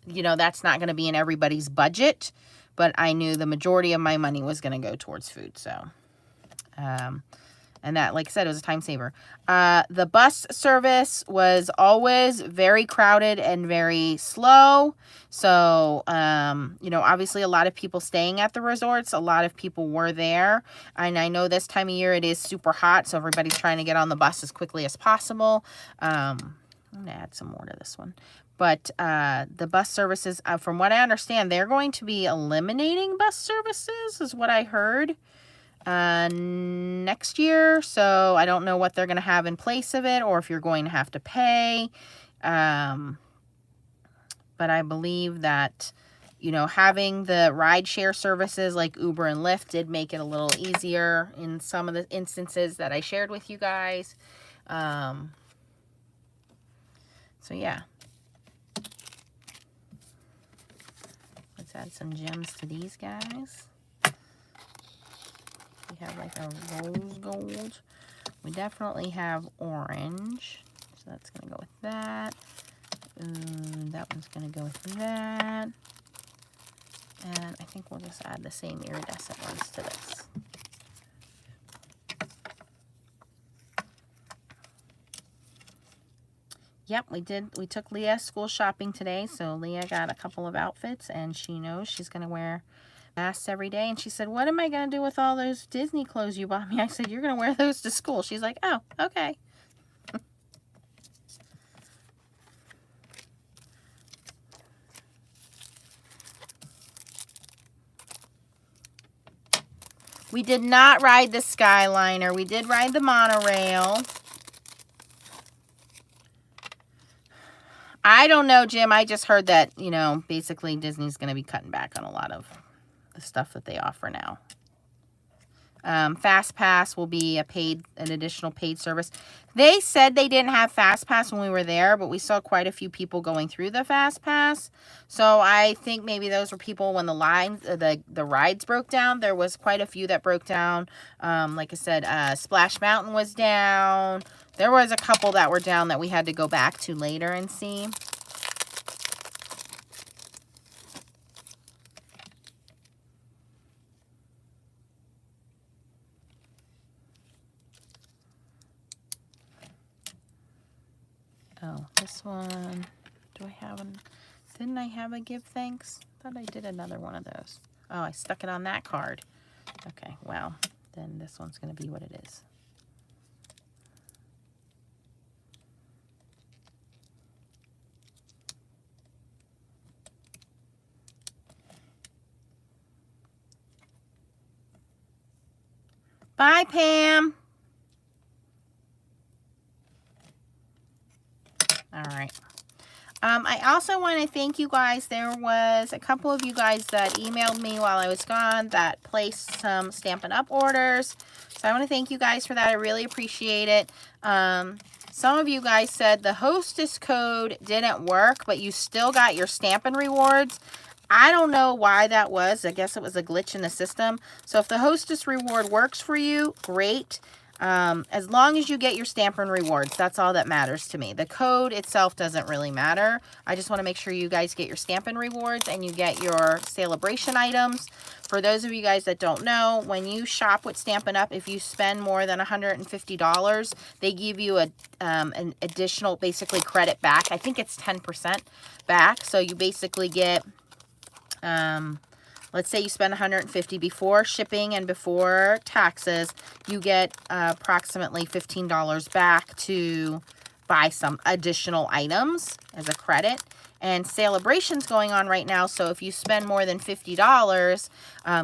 You know, that's not going to be in everybody's budget, but I knew the majority of my money was going to go towards food. So, and that, like I said, it was a time saver. The bus service was always very crowded and very slow. So, you know, obviously a lot of people staying at the resorts, a lot of people were there. And I know this time of year it is super hot, so everybody's trying to get on the bus as quickly as possible. I'm going to add some more to this one. But the bus services, from what I understand, they're going to be eliminating bus services, is what I heard. Next year, so I don't know what they're going to have in place of it or if you're going to have to pay. But I believe that, you know, having the rideshare services like Uber and Lyft did make it a little easier in some of the instances that I shared with you guys. So yeah. Let's add some gems to these guys. We have like a rose gold. We definitely have orange. So that's going to go with that. That one's going to go with that. And I think we'll just add the same iridescent ones to this. Yep, we took Leah school shopping today. So Leah got a couple of outfits and she knows she's going to wear masks every day. And she said, what am I going to do with all those Disney clothes you bought me? I said, you're going to wear those to school. She's like, oh, okay. We did not ride the Skyliner. We did ride the monorail. I don't know, Jim. I just heard that, you know, basically Disney's going to be cutting back on a lot of the stuff that they offer now. Fast Pass will be an additional paid service. They said they didn't have Fast Pass when we were there, but we saw quite a few people going through the Fast Pass. So I think maybe those were people when the rides broke down. There was quite a few that broke down. Like I said, Splash Mountain was down. There was a couple that were down that we had to go back to later and see. Oh, this one, didn't I have a give thanks? I thought I did another one of those. Oh, I stuck it on that card. Okay, well, then this one's going to be what it is. Bye, Pam. All right. I also want to thank you guys. There was a couple of you guys that emailed me while I was gone that placed some Stampin' Up! Orders. So I want to thank you guys for that. I really appreciate it. Some of you guys said the hostess code didn't work, but you still got your Stampin' rewards. I don't know why that was. I guess it was a glitch in the system. So if the hostess reward works for you, great. As long as you get your Stampin' rewards, that's all that matters to me. The code itself doesn't really matter. I just want to make sure you guys get your Stampin' rewards and you get your celebration items. For those of you guys that don't know, when you shop with Stampin' Up, if you spend more than $150, they give you an additional, basically, credit back. I think it's 10% back. So you basically get, let's say you spend $150 before shipping and before taxes, you get approximately $15 back to buy some additional items as a credit. And celebration's going on right now, so if you spend more than $50,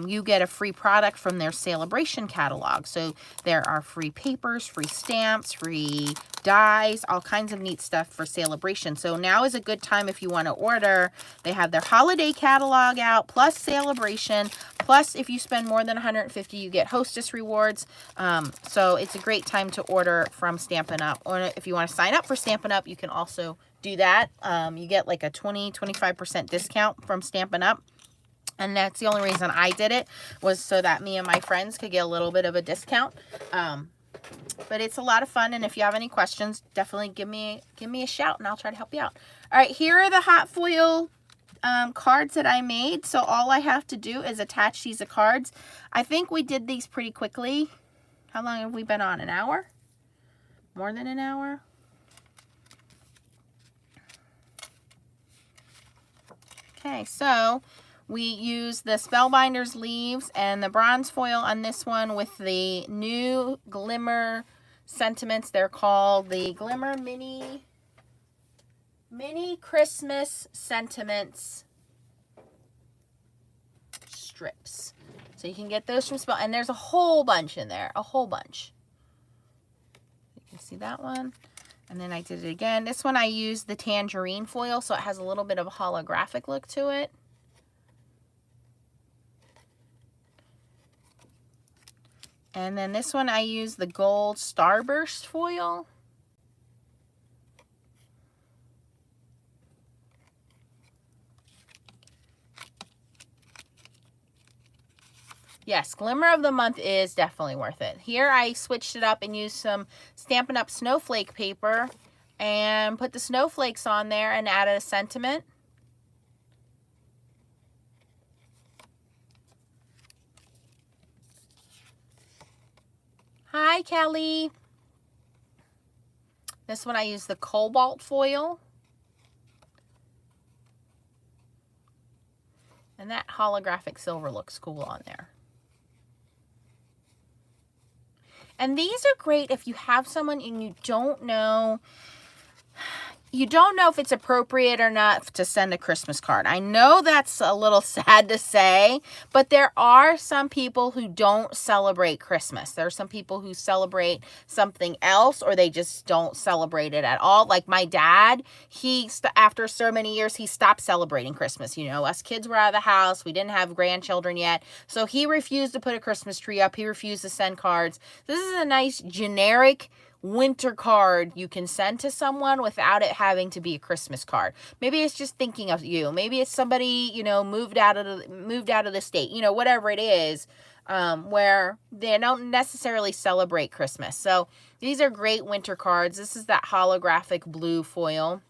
you get a free product from their celebration catalog. So there are free papers, free stamps, free dies, all kinds of neat stuff for celebration. So now is a good time if you want to order. They have their holiday catalog out, plus celebration, plus if you spend more than $150, you get hostess rewards. So it's a great time to order from Stampin' Up. Or if you want to sign up for Stampin' Up, you can also do that. You get like a 20-25% discount from Stampin' Up. And that's the only reason I did it, was so that me and my friends could get a little bit of a discount. But it's a lot of fun, and if you have any questions, definitely give me a shout and I'll try to help you out. All right, here are the hot foil cards that I made. So all I have to do is attach these cards. I think we did these pretty quickly. How long have we been on? An hour? More than an hour? Okay, so we use the Spellbinders leaves and the bronze foil on this one with the new Glimmer sentiments. They're called the Glimmer Mini Christmas Sentiments strips. So you can get those from Spell, and there's a whole bunch in there, a whole bunch. You can see that one. And then I did it again. This one I used the tangerine foil, so it has a little bit of a holographic look to it. And then this one I used the gold starburst foil. Yes, Glimmer of the Month is definitely worth it. Here I switched it up and used some Stampin' Up! Snowflake paper and put the snowflakes on there and added a sentiment. Hi, Kelly. This one I used the cobalt foil. And that holographic silver looks cool on there. And these are great if you have someone and you don't know if it's appropriate or not to send a Christmas card. I know that's a little sad to say, but there are some people who don't celebrate Christmas. There are some people who celebrate something else, or they just don't celebrate it at all. Like my dad, after so many years, he stopped celebrating Christmas. You know, us kids were out of the house. We didn't have grandchildren yet. So he refused to put a Christmas tree up. He refused to send cards. This is a nice generic winter card you can send to someone without it having to be a Christmas card. Maybe it's just thinking of you. Maybe it's somebody, you know, moved out of the state, you know, whatever it is, where they don't necessarily celebrate Christmas. So these are great winter cards. This is that holographic blue foil.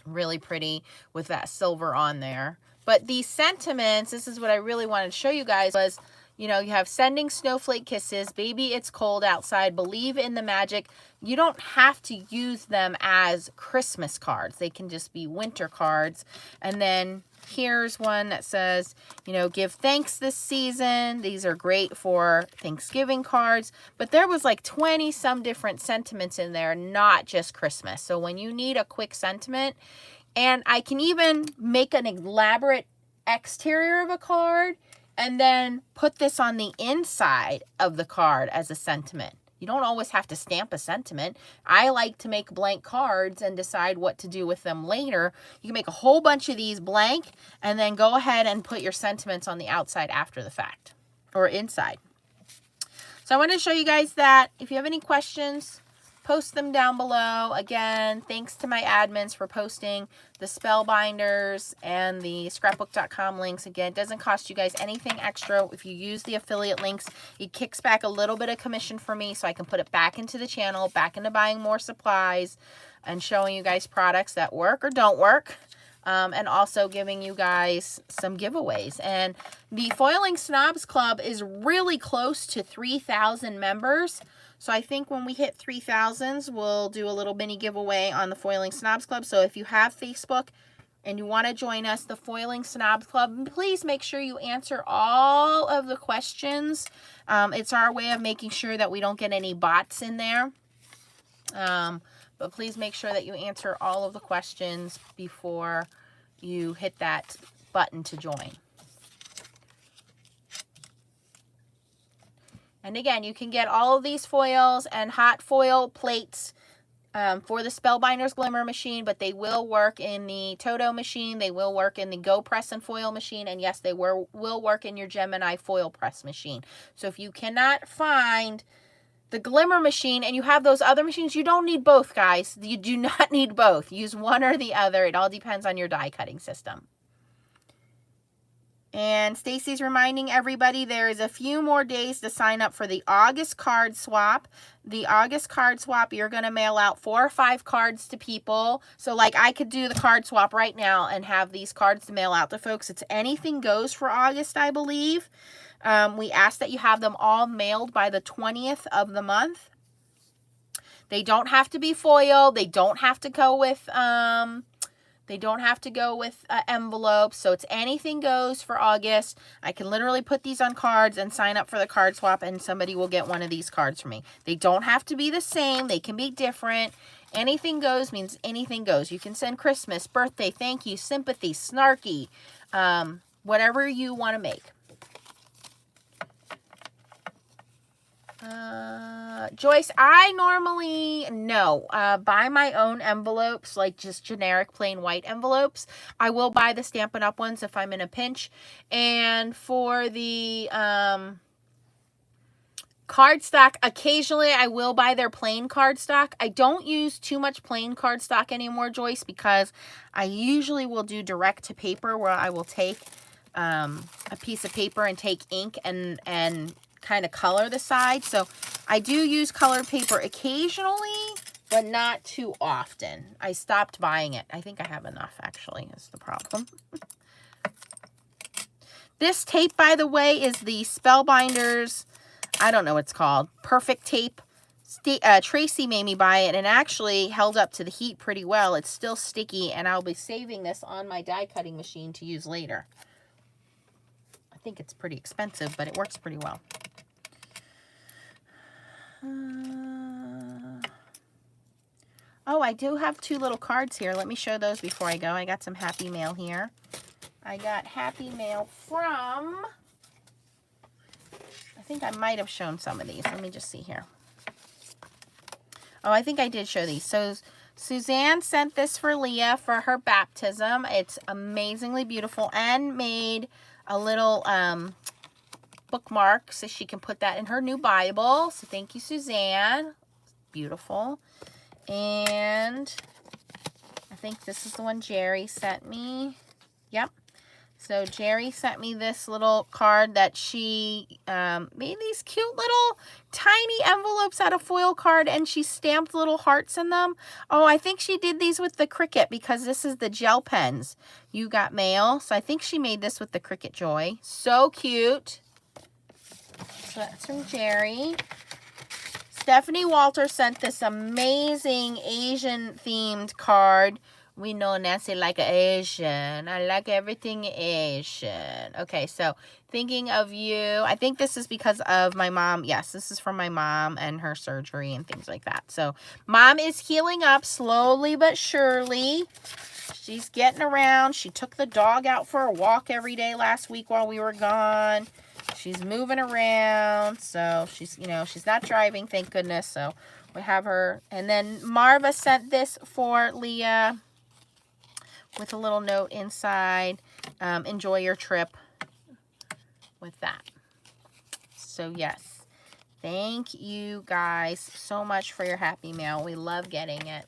Really pretty with that silver on there. But these sentiments, this is what I really wanted to show you guys, was, you know, you have sending snowflake kisses, baby, it's cold outside, believe in the magic. You don't have to use them as Christmas cards. They can just be winter cards. And then here's one that says, you know, give thanks this season. These are great for Thanksgiving cards. But there was like 20 some different sentiments in there, not just Christmas. So when you need a quick sentiment, and I can even make an elaborate exterior of a card and then put this on the inside of the card as a sentiment. You don't always have to stamp a sentiment. I like to make blank cards and decide what to do with them later. You can make a whole bunch of these blank and then go ahead and put your sentiments on the outside after the fact or inside. So I wanted to show you guys that. If you have any questions, post them down below. Again, thanks to my admins for posting the Spellbinders and the scrapbook.com links. Again, it doesn't cost you guys anything extra. If you use the affiliate links, it kicks back a little bit of commission for me so I can put it back into the channel, back into buying more supplies and showing you guys products that work or don't work. And also giving you guys some giveaways. And the Foiling Snobs Club is really close to 3,000 members. So I think when we hit 3,000, we'll do a little mini giveaway on the Foiling Snobs Club. So if you have Facebook and you want to join us, the Foiling Snobs Club, please make sure you answer all of the questions. It's our way of making sure that we don't get any bots in there. But please make sure that you answer all of the questions before you hit that button to join. And again, you can get all of these foils and hot foil plates for the Spellbinders Glimmer machine, but they will work in the Toto machine. They will work in the Go Press and Foil machine. And yes, they will work in your Gemini foil press machine. So if you cannot find the Glimmer machine and you have those other machines, you don't need both, guys. You do not need both. Use one or the other. It all depends on your die cutting system. And Stacy's reminding everybody there is a few more days to sign up for the August card swap. The August card swap, you're going to mail out 4 or 5 cards to people. So like I could do the card swap right now and have these cards to mail out to folks. It's anything goes for August, I believe. We ask that you have them all mailed by the 20th of the month. They don't have to be foil. They don't have to go with envelopes. So it's anything goes for August. I can literally put these on cards and sign up for the card swap and somebody will get one of these cards from me. They don't have to be the same. They can be different. Anything goes means anything goes. You can send Christmas, birthday, thank you, sympathy, snarky, whatever you want to make. Joyce, I normally buy my own envelopes, like just generic plain white envelopes. I will buy the Stampin' Up! Ones if I'm in a pinch. And for the cardstock, occasionally I will buy their plain cardstock. I don't use too much plain cardstock anymore, Joyce, because I usually will do direct to paper where I will take a piece of paper and take ink and kind of color the side. So I do use colored paper occasionally, but not too often. I stopped buying it. I think I have enough, actually, is the problem. This tape, by the way, is the Spellbinders, I don't know what it's called, Perfect Tape. Tracy made me buy it and actually held up to the heat pretty well. It's still sticky, and I'll be saving this on my die cutting machine to use later. I think it's pretty expensive, but it works pretty well. Oh, I do have 2 little cards here. Let me show those before I go. I got some happy mail here. I got happy mail from, I think I might have shown some of these. Let me just see here. Oh, I think I did show these. So Suzanne sent this for Leah for her baptism. It's amazingly beautiful and made a little bookmark so she can put that in her new Bible. So thank you, Suzanne. Beautiful. And I think this is the one Jerry sent me. Yep. So Jerry sent me this little card that she made these cute little tiny envelopes out of foil card, and she stamped little hearts in them. Oh, I think she did these with the Cricut because this is the gel pens. You got mail. So I think she made this with the Cricut Joy. So cute. So that's from Jerry. Stephanie Walter sent this amazing Asian themed card. We know Nancy like an Asian. I like everything Asian. Okay, so thinking of you. I think this is because of my mom. Yes, this is from my mom and her surgery and things like that. So mom is healing up slowly but surely. She's getting around. She took the dog out for a walk every day last week while we were gone. She's moving around. So she's, you know, she's not driving, thank goodness. So we have her. And then Marva sent this for Leah with a little note inside. Enjoy your trip with that. So yes, thank you guys so much for your Happy Mail. We love getting it.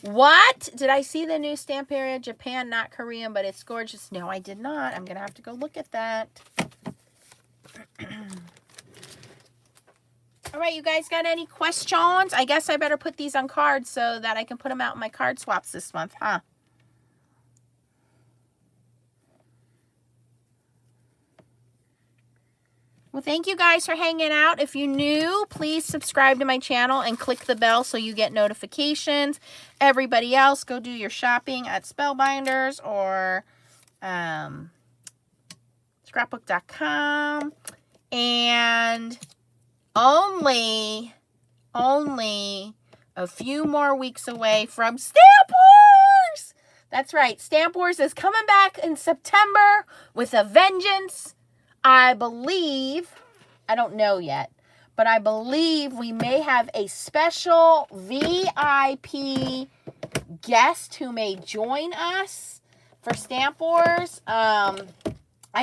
What? Did I see the new stamp area? Japan, not Korean, but it's gorgeous. No, I did not. I'm going to have to go look at that. All right, you guys got any questions? I guess I better put these on cards so that I can put them out in my card swaps this month, huh? Well, thank you guys for hanging out. If you're new, please subscribe to my channel and click the bell so you get notifications. Everybody else, go do your shopping at Spellbinders or scrapbook.com. And only a few more weeks away from Stamp Wars. That's right. Stamp Wars is coming back in September with a vengeance. I believe, I don't know yet, but I believe we may have a special VIP guest who may join us for Stamp Wars. I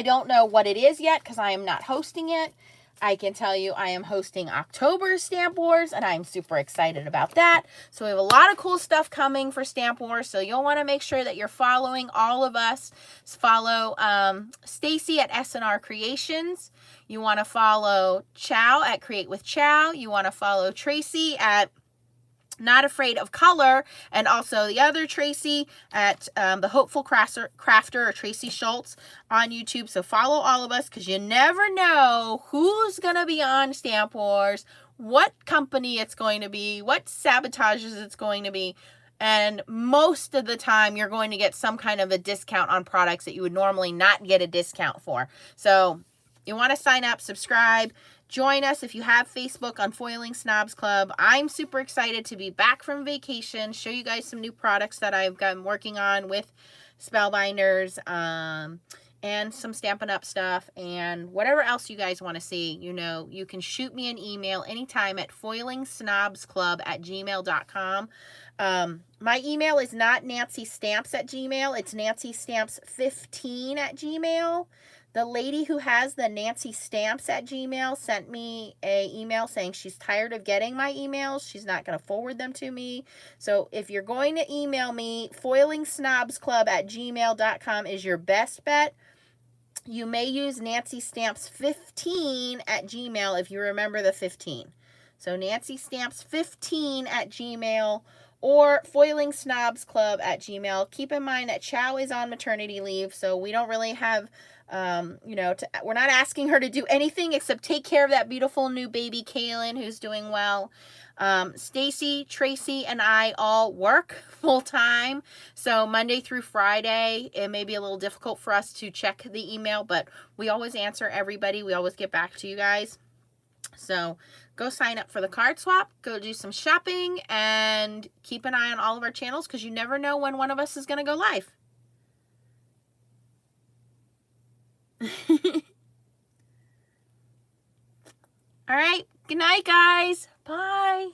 don't know what it is yet because I am not hosting it. I can tell you I am hosting October Stamp Wars, and I'm super excited about that. So we have a lot of cool stuff coming for Stamp Wars, so you'll want to make sure that you're following all of us. Follow Stacy at S&R Creations. You want to follow Chow at Create with Chow. You want to follow Tracy at Not Afraid of Color, and also the other Tracy at the Hopeful Crafter, or Tracy Schultz on YouTube. So follow all of us because you never know who's going to be on Stamp Wars, what company it's going to be, what sabotages it's going to be. And most of the time you're going to get some kind of a discount on products that you would normally not get a discount for. So you want to sign up, subscribe. Join us if you have Facebook on Foiling Snobs Club. I'm super excited to be back from vacation, show you guys some new products that I've been working on with Spellbinders, and some Stampin' Up stuff, and whatever else you guys want to see. You know, you can shoot me an email anytime at foilingsnobsclub@gmail.com. My email is not nancystamps@gmail. It's nancystamps15@gmail. The lady who has the Nancy Stamps at Gmail sent me an email saying she's tired of getting my emails. She's not going to forward them to me. So if you're going to email me, foilingsnobsclub@gmail.com is your best bet. You may use Nancy Stamps 15@gmail if you remember the 15. So Nancy Stamps 15@gmail or foilingsnobsclub@gmail. Keep in mind that Chow is on maternity leave, so we don't really have, you know, we're not asking her to do anything except take care of that beautiful new baby Kaylin, who's doing well. Stacy, Tracy, and I all work full time. So Monday through Friday, it may be a little difficult for us to check the email, but we always answer everybody. We always get back to you guys. So go sign up for the card swap, go do some shopping, and keep an eye on all of our channels because you never know when one of us is going to go live. All right. Good night, guys. Bye.